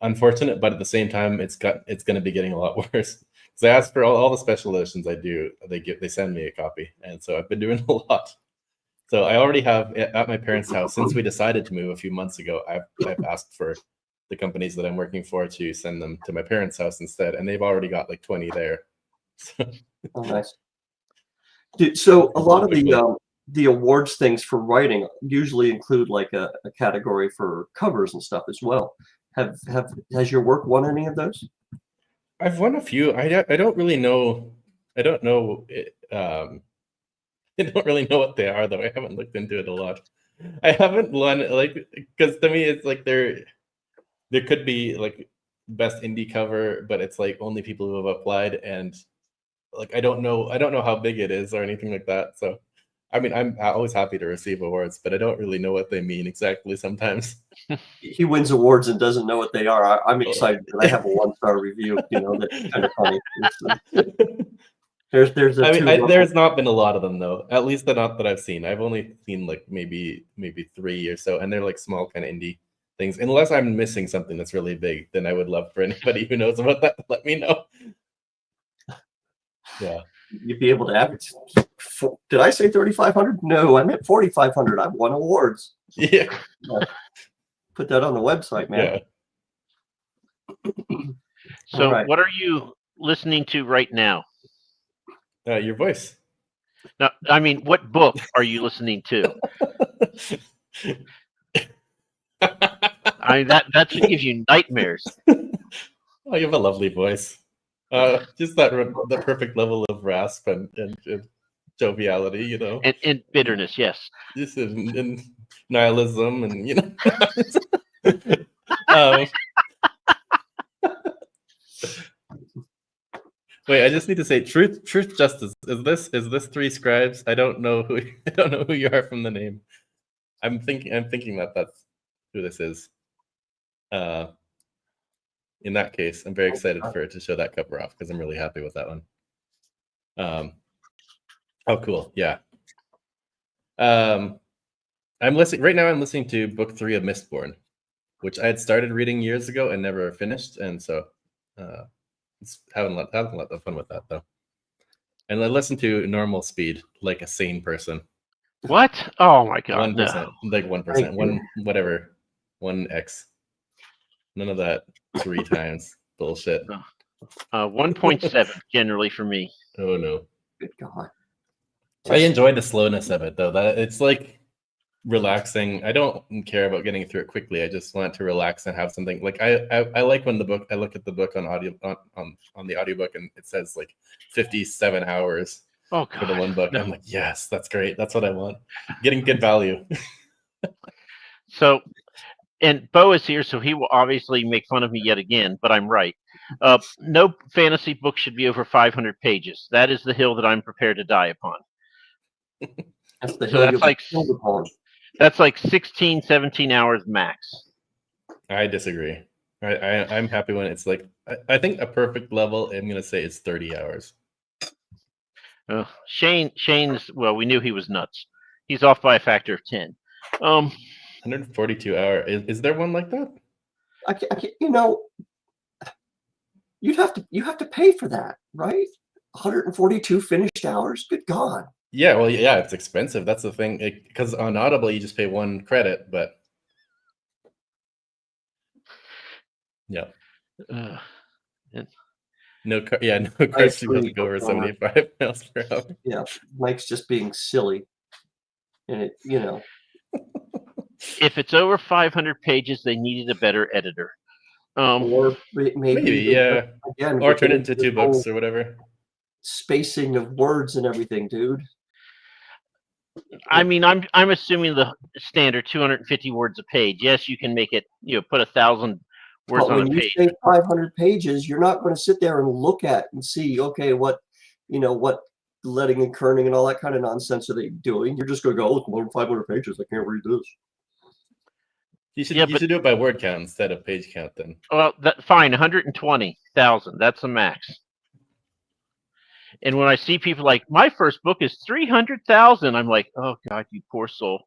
unfortunate, but at the same time, it's going to be getting a lot worse. Because I asked for all the special editions I do, they send me a copy, and so I've been doing a lot. So I already have at my parents' house, since we decided to move a few months ago, I've asked for the companies that I'm working for to send them to my parents' house instead, and they've already got like 20 there. So, Oh, nice. So a lot of Cool. the awards things for writing usually include like a category for covers and stuff as well. Has your work won any of those? I've won a few. I don't really know. I don't know. I don't really know what they are though. I haven't looked into it a lot. I haven't won because to me it's like there could be like best indie cover, but it's like only people who have applied, and like I don't know how big it is or anything like that. So I mean, I'm always happy to receive awards, but I don't really know what they mean exactly sometimes. He wins awards and doesn't know what they are. I'm excited that I have a 1-star review. That's kind of funny. There's a I mean, two. there's not been a lot of them though. At least not that I've seen. I've only seen like maybe 3 or so, and they're like small kind of indie things. Unless I'm missing something that's really big, then I would love for anybody who knows about that to let me know. Yeah. You'd be able to average. Did I say 3,500? No, I meant 4,500. I've won awards. Yeah. Put that on the website, man. Yeah. So, right. What are you listening to right now? Your voice. No, I mean, what book are you listening to? I mean, that should give you nightmares. Oh, you have a lovely voice. Just the perfect level of rasp and joviality, And bitterness, yes. This is and nihilism, and wait, I just need to say, truth, justice. Is this Three Scribes? I don't know who you are from the name. I'm thinking that that's who this is. In that case, I'm very excited to show that cover off because I'm really happy with that one. Oh, cool. Yeah. I'm listening right now. I'm listening to book 3 of Mistborn, which I had started reading years ago and never finished, and so having a lot of fun with that though. And I listen to normal speed like a sane person. What? Oh my god! 1%, no. like 1%, 1x. None of that 3 times bullshit. 1.7 generally for me. Oh no. Good God. I enjoy the slowness of it though. That it's like relaxing. I don't care about getting through it quickly. I just want to relax and have something. Like I like when I look at the book on audio on the audiobook and it says like 57 hours for the one book. No. I'm like, yes, that's great. That's what I want. Getting good value. So, and Bo is here, so he will obviously make fun of me yet again, but I'm right. No fantasy book should be over 500 pages. That is the hill that I'm prepared to die upon. That's the So hill that's you'll like be killed upon. That's like 16, 17 hours max. I disagree. I'm happy when it's like I think a perfect level. I'm gonna say is 30 hours. Shane's well, we knew he was nuts. He's off by a factor of 10. 142 hour. Is there one like that? I can't, you have to pay for that, right? 142 finished hours. Good God. Yeah, well, yeah, it's expensive. That's the thing. Because on Audible, you just pay 1 credit, but yeah, Uh, no cars to be able to go over 75 miles per hour. Yeah, Mike's just being silly, and it, if it's over 500 pages, they needed a better editor. or maybe yeah, again, or turn it into into 2 books or whatever. spacing of words and everything, dude. I mean, I'm assuming the standard 250 words a page. Yes, you can make it. Put 1,000 words But on when a you page. say 500 pages, you're not going to sit there and look at and see, okay, what letting and kerning and all that kind of nonsense are they doing? You're just going to go, more than 500 pages. I can't read this. You should do it by word count instead of page count then. Well, fine, 120,000. That's the max. And when I see people like, my first book is 300,000, I'm like, oh God, you poor soul.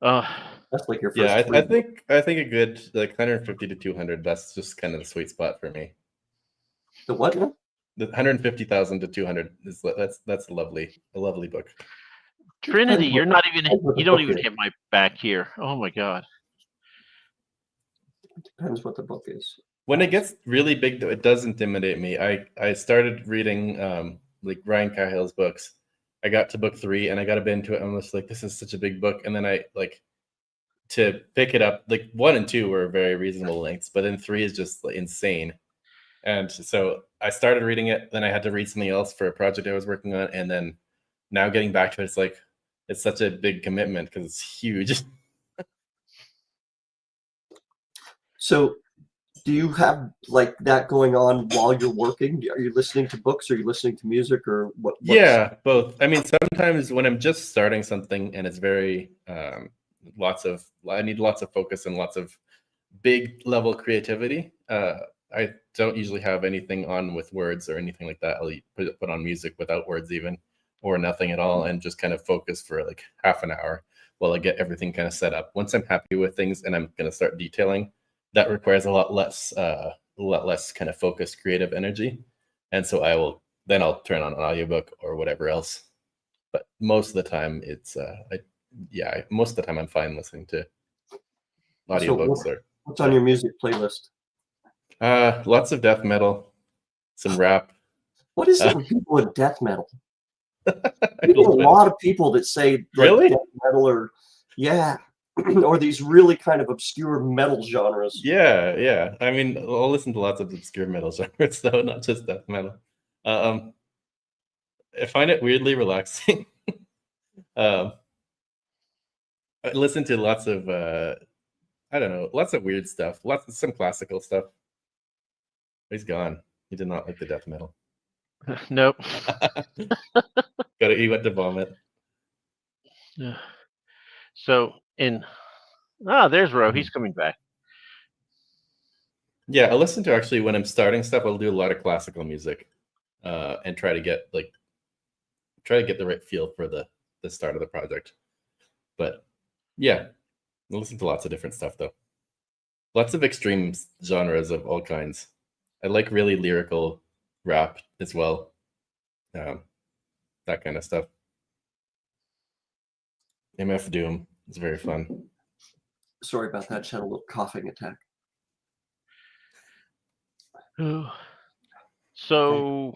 That's like your first. Yeah, I think a good 150 to 200. That's just kind of the sweet spot for me. The what? The 150,000 to 200 is that's a lovely book. Trinity, you don't even hit my back here. Oh my God. Depends what the book is. When it gets really big, though, it does intimidate me. I started reading Ryan Cahill's books. I got to book 3 and I got a bit into it. I'm just like, this is such a big book. And then I to pick it up. 1 and 2 were very reasonable lengths, but then 3 is just insane. And so I started reading it. Then I had to read something else for a project I was working on, and then now getting back to it, it's such a big commitment because it's huge. So, do you have that going on while you're working? Are you listening to books? Are you listening to music, or what? Yeah, both. I mean, sometimes when I'm just starting something and it's very I need lots of focus and lots of big level creativity. I don't usually have anything on with words or anything like that. I'll put on music without words even, or nothing at all, and just kind of focus for half an hour while I get everything kind of set up. Once I'm happy with things and I'm going to start detailing, that requires a lot less kind of focused creative energy. And so I'll turn on an audiobook or whatever else. But most of the time most of the time I'm fine listening to audiobooks. What's on your music playlist? Lots of death metal, some rap. What is it with people with death metal? There's a lot of people that say really death metal or or these really kind of obscure metal genres. Yeah. I mean, I'll listen to lots of obscure metal genres, though, not just death metal. I find it weirdly relaxing. I listen to lots of lots of weird stuff, some classical stuff. He's gone. He did not like the death metal. Nope. He went to vomit. So there's Ro. He's coming back. Yeah, I listen to actually when I'm starting stuff. I'll do a lot of classical music, and try to get the right feel for the start of the project. But yeah, I listen to lots of different stuff though. Lots of extreme genres of all kinds. I like really lyrical rap as well. That kind of stuff. MF Doom is very fun. Sorry about that. Just had a little coughing attack. So,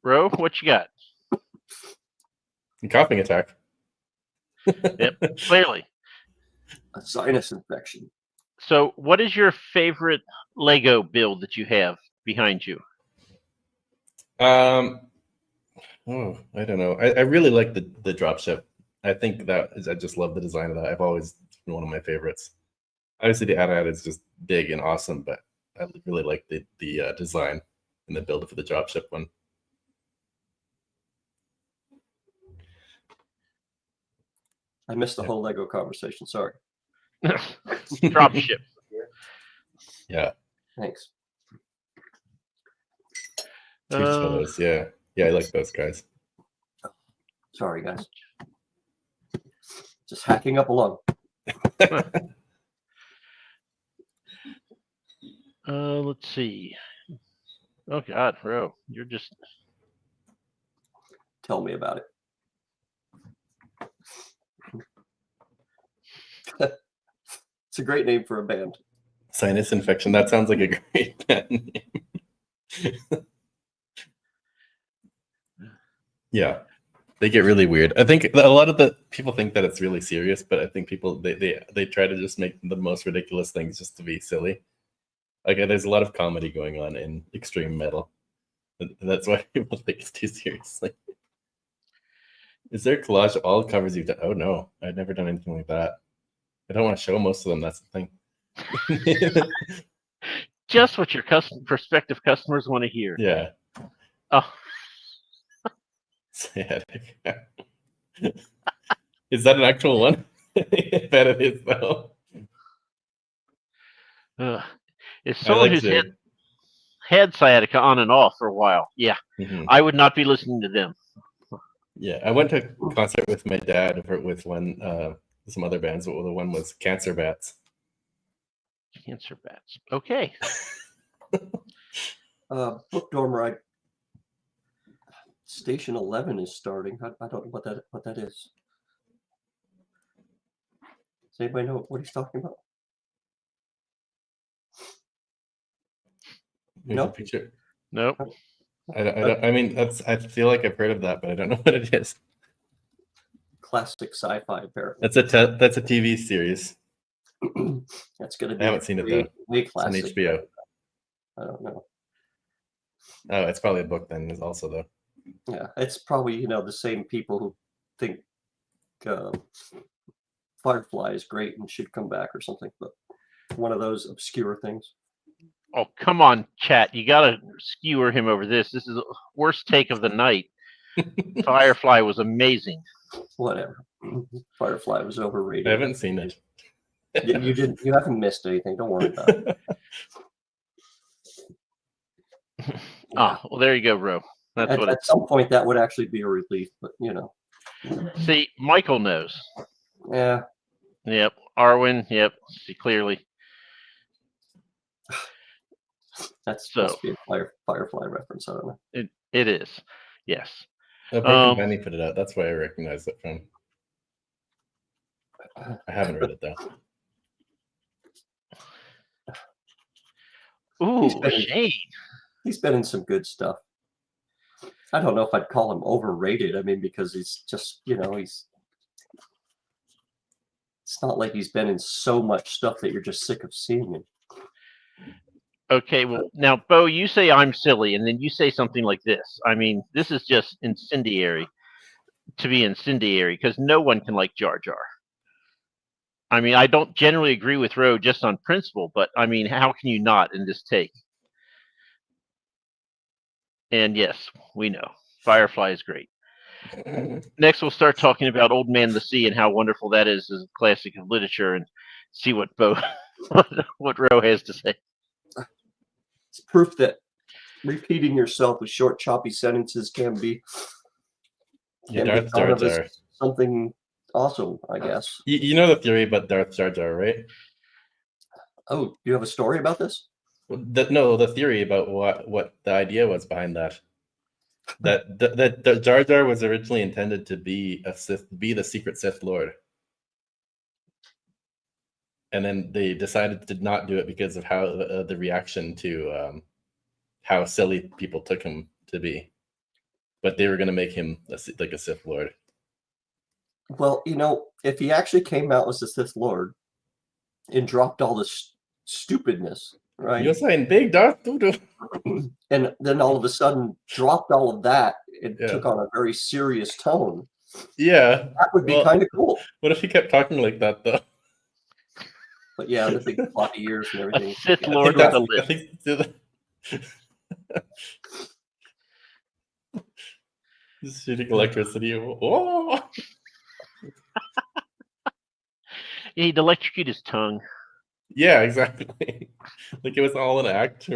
Ro, what you got? A coughing attack. Yep, clearly. A sinus infection. So, what is your favorite Lego build that you have behind you? I don't know. I really like the dropship. I think I just love the design of that. I've always been one of my favorites. Obviously, the AT-AT is just big and awesome, but I really like the design and the build for the dropship one. I missed the whole Lego conversation. Sorry. Dropship. Yeah. Thanks. Fellows. Yeah, I like those guys. Sorry, guys. Just hacking up along. Let's see. Oh God, Ro, you're just Tell me about it. It's a great name for a band. Sinus infection. That sounds like a great band name. Yeah, they get really weird. I think a lot of the people think that it's really serious, but I think people they try to just make the most ridiculous things just to be silly. Like there's a lot of comedy going on in extreme metal, and that's why people take it too seriously. Is there a collage of all covers you've done? Oh no, I've never done anything like that. I don't want to show most of them. That's the thing. just what your prospective customers want to hear. Yeah. Oh, Sciatic. Is that an actual one? I bet it is though. if I someone like who's to. had sciatica on and off for a while, yeah, Mhm. I would not be listening to them. Yeah, I went to a concert with my dad with some other bands. The one was Cancer Bats. Cancer bats. Okay. Book Dormer, Station 11 is starting. I don't know what that is. Does anybody know what he's talking about? No No? picture. Nope. I mean, I feel like I've heard of that, but I don't know what it is. Classic sci-fi, apparently. That's a TV series. That's going to be I haven't seen it though. way It's on classic. HBO. I don't know. Oh, it's probably a book then. Also though. Yeah, it's probably the same people who think Firefly is great and should come back or something, but one of those obscure things. Oh, come on, chat. You got to skewer him over this. This is the worst take of the night. Firefly was amazing. Whatever. Firefly was overrated. I haven't seen it. You didn't. You haven't missed anything. Don't worry about it. Oh, well, there you go, Ro. That's what At some point, that would actually be a relief, but See, Michael knows. Yeah. Yep. Arwen. Yep. See clearly. That's So- supposed to be a Firefly reference. I don't know. It is. Yes. Broken Penny put it out. That's why I recognize it from. I haven't read it though. Ooh, Shane. He's been in some good stuff. I don't know if I'd call him overrated. I mean, because he's just, it's not like he's been in so much stuff that you're just sick of seeing him. Okay, well, now, Bo, you say I'm silly, and then you say something like this. I mean, this is just incendiary to be incendiary, because no one can like Jar Jar. I mean, I don't generally agree with Ro just on principle, but, I mean, how can you not in this take? And yes, we know. Firefly is great. Next, we'll start talking about Old Man the Sea and how wonderful that is as a classic of literature, and see what Bo, what Ro has to say. It's proof that repeating yourself with short, choppy sentences can be Darth thought Jar of as Jar. something awesome, I guess. You know the theory about Darth Jar Jar, right? Oh, you have a story about this? The theory about what the idea was behind that. That Jar Jar was originally intended to be the secret Sith Lord, and then they decided to not do it because of how the reaction to how silly people took him to be. But they were going to make him like a Sith Lord. Well, if he actually came out as the Sith Lord and dropped all this stupidness, right? You're saying big Darth Doodle. And then all of a sudden dropped all of that and Yeah. took on a very serious tone. Yeah. That would be kind of cool. What if he kept talking like that though? But yeah, the big floppy ears and A everything. Sith Yeah. Lord with a lisp. Just shooting electricity. Oh! Yeah, he'd electrocute his tongue. Yeah, exactly. Like it was all an act.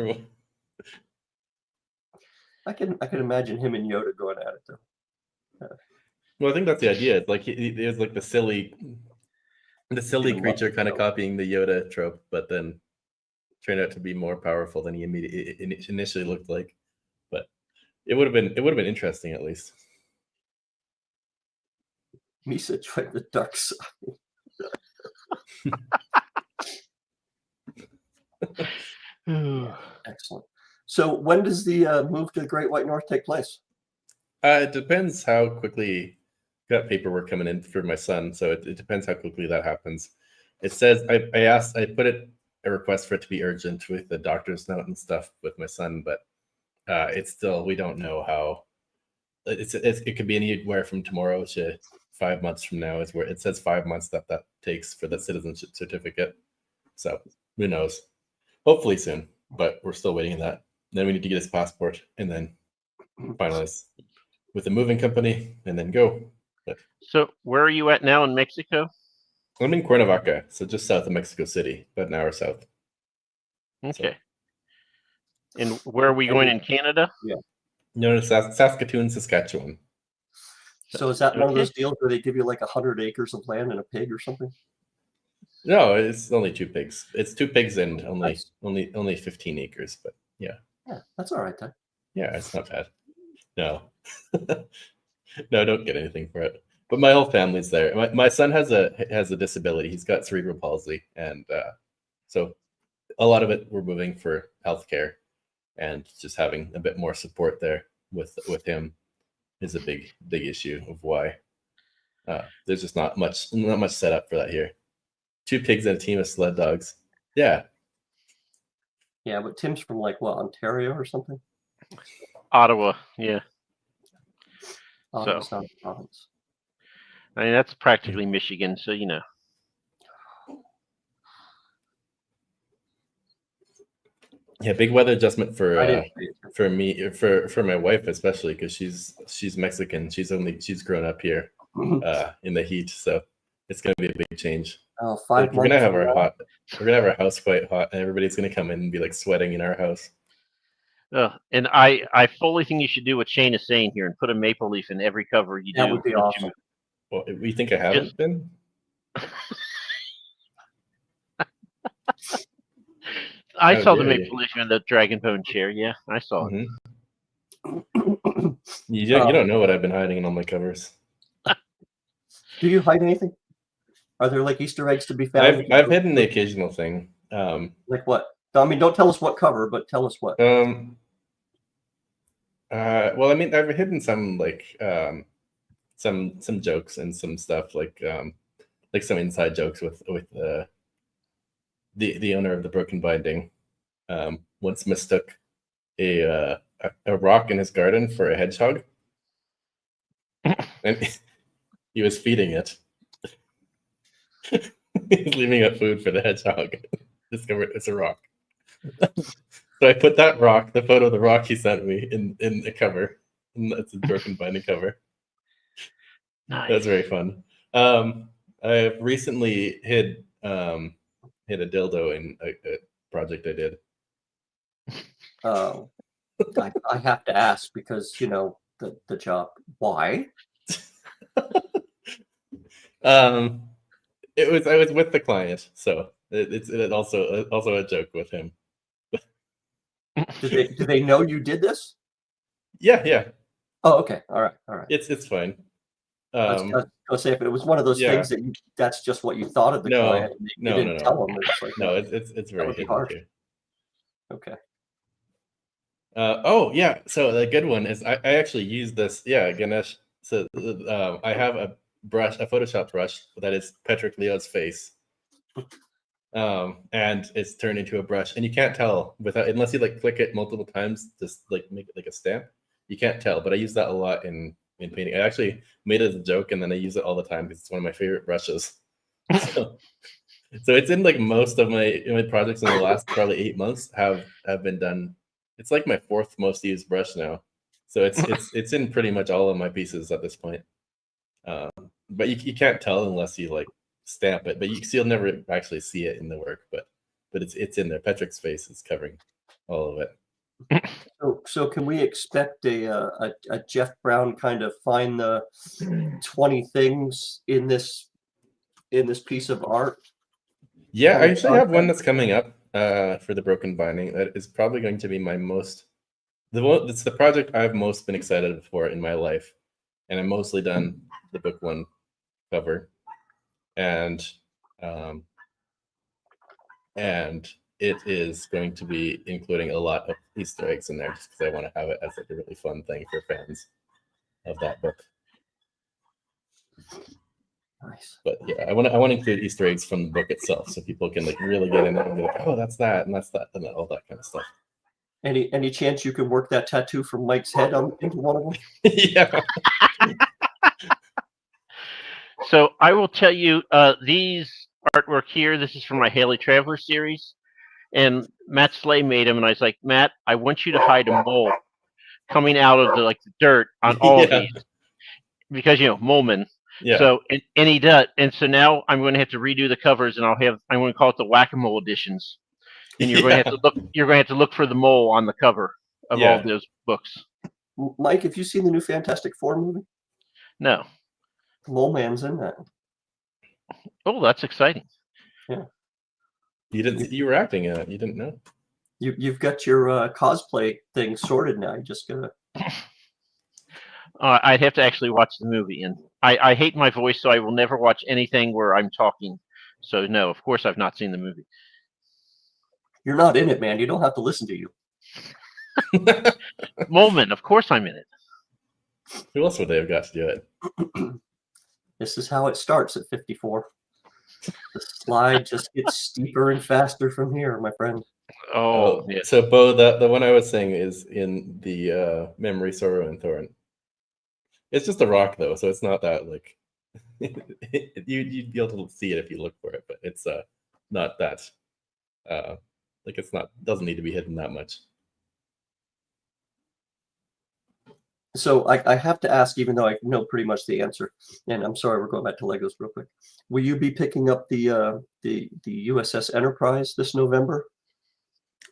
I can imagine him and Yoda going at it though. Well, I think that's the idea. It's like he was like the silly creature kind of Yoda. copying the Yoda trope, but then turned out to be more powerful than he initially looked like. It would have been interesting at least. Misa joined the dark side. Excellent. So when does the move to the Great White North take place? It depends how quickly got paperwork coming in for my son. So it depends how quickly that happens. It says I put a request for it to be urgent with the doctor's note and stuff with my son, but it's still, we don't know how. It could be anywhere from tomorrow to 5 months from now. Is where it says 5 months that takes for the citizenship certificate. So who knows? Hopefully soon, but we're still waiting on that. Then we need to get his passport and then finalize with the moving company and then go. But So where are you at now in Mexico? I'm in Cuernavaca, so just south of Mexico City, about an hour south. Okay. And where are we going in Canada? No, Saskatoon, Saskatchewan. So is that one of Okay. those deals where they give you like 100 acres of land and a pig or something? No, it's only 2 pigs. It's 2 pigs and only Nice. only 15 acres, but yeah, That's all right then. yeah, it's not bad. No, no, don't get anything for it. But my whole family's there. My son has a disability. He's got cerebral palsy, and so a lot of it we're moving for healthcare, and just having a bit more support there with him is a big issue of why there's just not much set up for that here. 2 pigs and a team of sled dogs. Yeah. Yeah, but Tim's from like what, Ontario or something? Ottawa. Yeah. Ottawa's not a province. I mean, that's practically Michigan, so you know. Yeah, big weather adjustment I for didn't pay attention. for me, for my wife especially, because she's Mexican. She's grown up here in the heat, so it's gonna be a big change. Oh, Like, 5 we're gonna months have from now? we're gonna have our house quite hot, and everybody's gonna come in and be like sweating in our house. And I fully think you should do what Shane is saying here and put a maple leaf in every cover you That do. would be once you awesome. Well, we think I haven't been. I How saw the dare maple you. leaf in the dragon bone chair. Yeah, I saw it. Mhm. You don't know what I've been hiding in all my covers. Do you hide anything? Are there like Easter eggs to be found? I've hidden the occasional thing. Like what? I mean, don't tell us what cover, but tell us what. Well, I mean, I've hidden some like some jokes and some stuff like some inside jokes with the owner of the Broken Binding. Once mistook a rock in his garden for a hedgehog, and he was feeding it. He's leaving out food for the hedgehog. Discovered it's a rock. So I put that rock, the photo of the rock he sent me, in the cover. And that's a Broken Binding cover. Nice. That's very fun. I've recently hid a dildo in a project I did. I have to ask because you know the job. Why? I was with the client, so it's also a joke with him. Do they know you did this? Yeah. Oh, okay. All right. It's fine. I was gonna say if it was one of those things that that's just what you thought of the client, and you didn't tell them. It's like it's very would be hidden harsh. too. Okay. Oh yeah, so the good one is I actually use this. Yeah, Ganesh. So I have a Photoshop brush that is Patrick Leo's face, and it's turned into a brush, and you can't tell unless you like click it multiple times, just like make it like a stamp. You can't tell, but I use that a lot in painting. I actually made it as a joke, and then I use it all the time because it's one of my favorite brushes. So it's in like most of my projects in the last probably 8 months have been done. It's like my 4th most used brush now, so it's in pretty much all of my pieces at this point. But you can't tell unless you like stamp it. But you'll never actually see it in the work. But it's in there. Patrick's face is covering all of it. So can we expect a Jeff Brown kind of find the 20 things in this piece of art? Yeah, I actually have one that's coming up for the Broken Binding. That is probably going to be my most It's the project I've most been excited for in my life, and I'm mostly done the book one cover, and it is going to be including a lot of Easter eggs in there, just because I want to have it as like a really fun thing for fans of that book. Nice. But yeah, I want to include Easter eggs from the book itself, so people can like really get in there and be like, oh, that's that, and that's that, and all that kind of stuff. Any chance you could work that tattoo from Mike's head into one of them? Yeah. So I will tell you, these artwork here, this is from my Haley Traveler series, and Matt Slay made them, and I was like, Matt, I want you to hide a mole coming out of the dirt on all of Yeah. these, because mole men. Yeah. So and he does, and so now I'm going to have to redo the covers, and I'm going to call it the Whack-A-Mole editions, and you're going to have to look. You're going to have to look for the mole on the cover of all of those books. Mike, have you seen the new Fantastic Four movie? No. Mole Man's in that. Oh, that's exciting. Yeah. You were acting in it. You didn't know. You've got your cosplay thing sorted now. You just gotta. I'd have to actually watch the movie, and I hate my voice, so I will never watch anything where I'm talking. So no, of course I've not seen the movie. You're not in it, man. You don't have to listen to you. Moment, of course I'm in it. Who else would they have got to do it? This is how it starts at 54. The slide just gets steeper and faster from here, my friend. Oh, yeah. So Bo, the one I was saying is in the Memory, Sorrow, and Thorn. It's just a rock though, so it's not that like you'd be able to see it if you look for it, but it's not that like it's not doesn't need to be hidden that much. So I have to ask, even though I know pretty much the answer, and I'm sorry, we're going back to Legos real quick. Will you be picking up the USS Enterprise this November?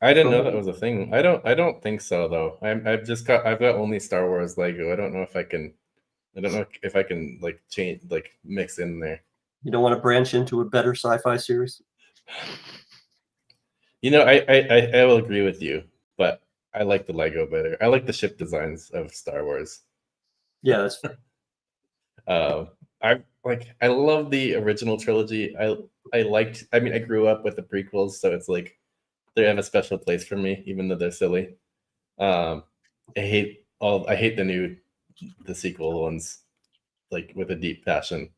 I didn't know that was a thing. I don't think so though. I've got only Star Wars Lego. I don't know if I can like change like mix in there. You don't want to branch into a better sci-fi series? I will agree with you, but I like the Lego better. I like the ship designs of Star Wars. Yeah, that's fair. I love the original trilogy. I grew up with the prequels, so it's like they have a special place for me, even though they're silly. I hate the sequel ones, like with a deep passion.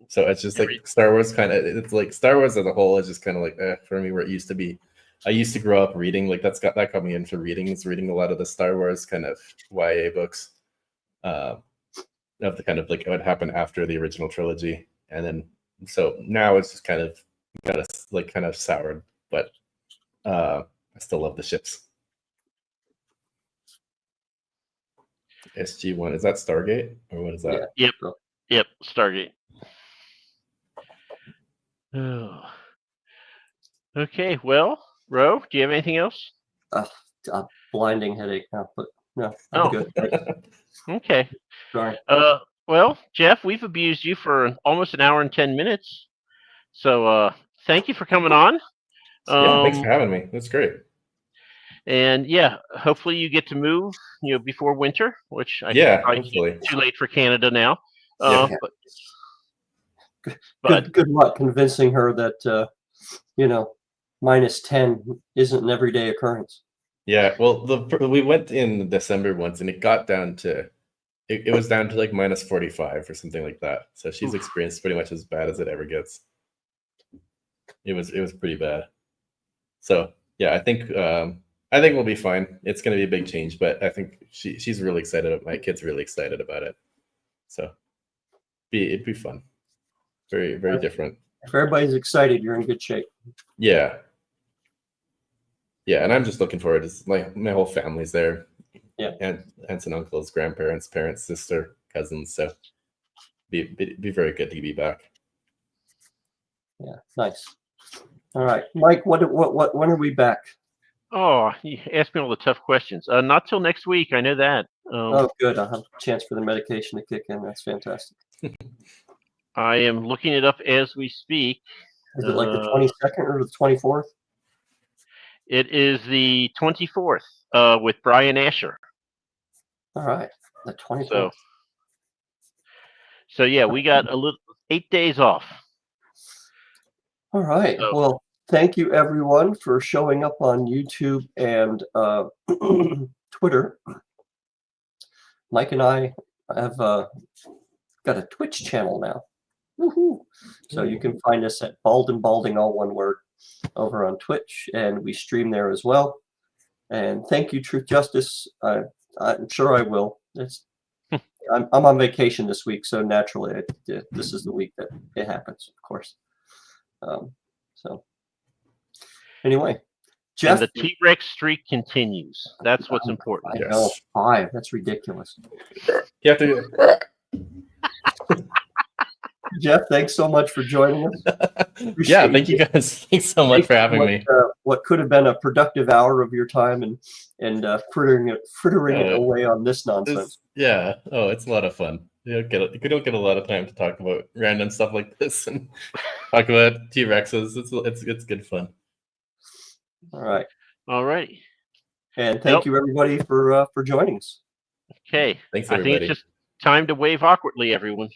So it's just like Star Wars it's like Star Wars as a whole is just kind of like for me where it used to be. I used to grow up reading, like that got me into reading a lot of the Star Wars kind of YA books. Of the kind of like what happened after the original trilogy. And then so now it's just kind of soured, but I still love the ships. SG-1, is that Stargate or what is that? Yeah. Yep, Stargate. Oh. Okay, well, Ro, do you have anything else? A blinding headache now, but no, I'm good. Okay. Sorry. Well, Jeff, we've abused you for almost an hour and 10 minutes. So thank you for coming on. Yeah, thanks for having me. That's great. And yeah, hopefully you get to move, before winter, which I hopefully. too late for Canada now. Yeah. But good luck convincing her that -10 isn't an everyday occurrence. Yeah, well, we went in December once, and it got down to it was down to like -45 or something like that. So she's experienced pretty much as bad as it ever gets. It was pretty bad. So yeah, I think we'll be fine. It's going to be a big change, but I think she's really excited. My kid's really excited about it. So it'd be fun. Very, very different. If everybody's excited, you're in good shape. Yeah. Yeah, and I'm just looking forward to my whole family's there. Yeah. Aunts and uncles, grandparents, parents, sister, cousins. So be very good to be back. Yeah, nice. All right, Mike. When are we back? Oh, you asked me all the tough questions. Not till next week. I know that. Oh, good. I'll have a chance for the medication to kick in. That's fantastic. I am looking it up as we speak. Is it like the 22nd or the 24th? It is the 24th with Brian Asher. All right. The 24th. So yeah, we got a little 8 days off. All right. So- Well, thank you everyone for showing up on YouTube and Twitter. Mike and I have got a Twitch channel now. Woohoo! So you can find us at Bald&Balding, all one word, over on Twitch, and we stream there as well. And thank you, Truth Justice. I'm sure I will. I'm on vacation this week, so naturally, this is the week that it happens, of course. So anyway, Jeff, and the T-Rex streak continues. That's what's important. I know, 5. That's ridiculous. You have to. Jeff, thanks so much for joining us. Yeah, thank you guys. Thanks so much for having me. What could have been a productive hour of your time and frittering it away on this nonsense. Yeah. Oh, it's a lot of fun. You don't get a lot of time to talk about random stuff like this and talk about T-Rexes. It's good fun. All right. All right. And thank you everybody for joining us. Okay. Thanks, I think everybody. it's just time to wave awkwardly, everyone.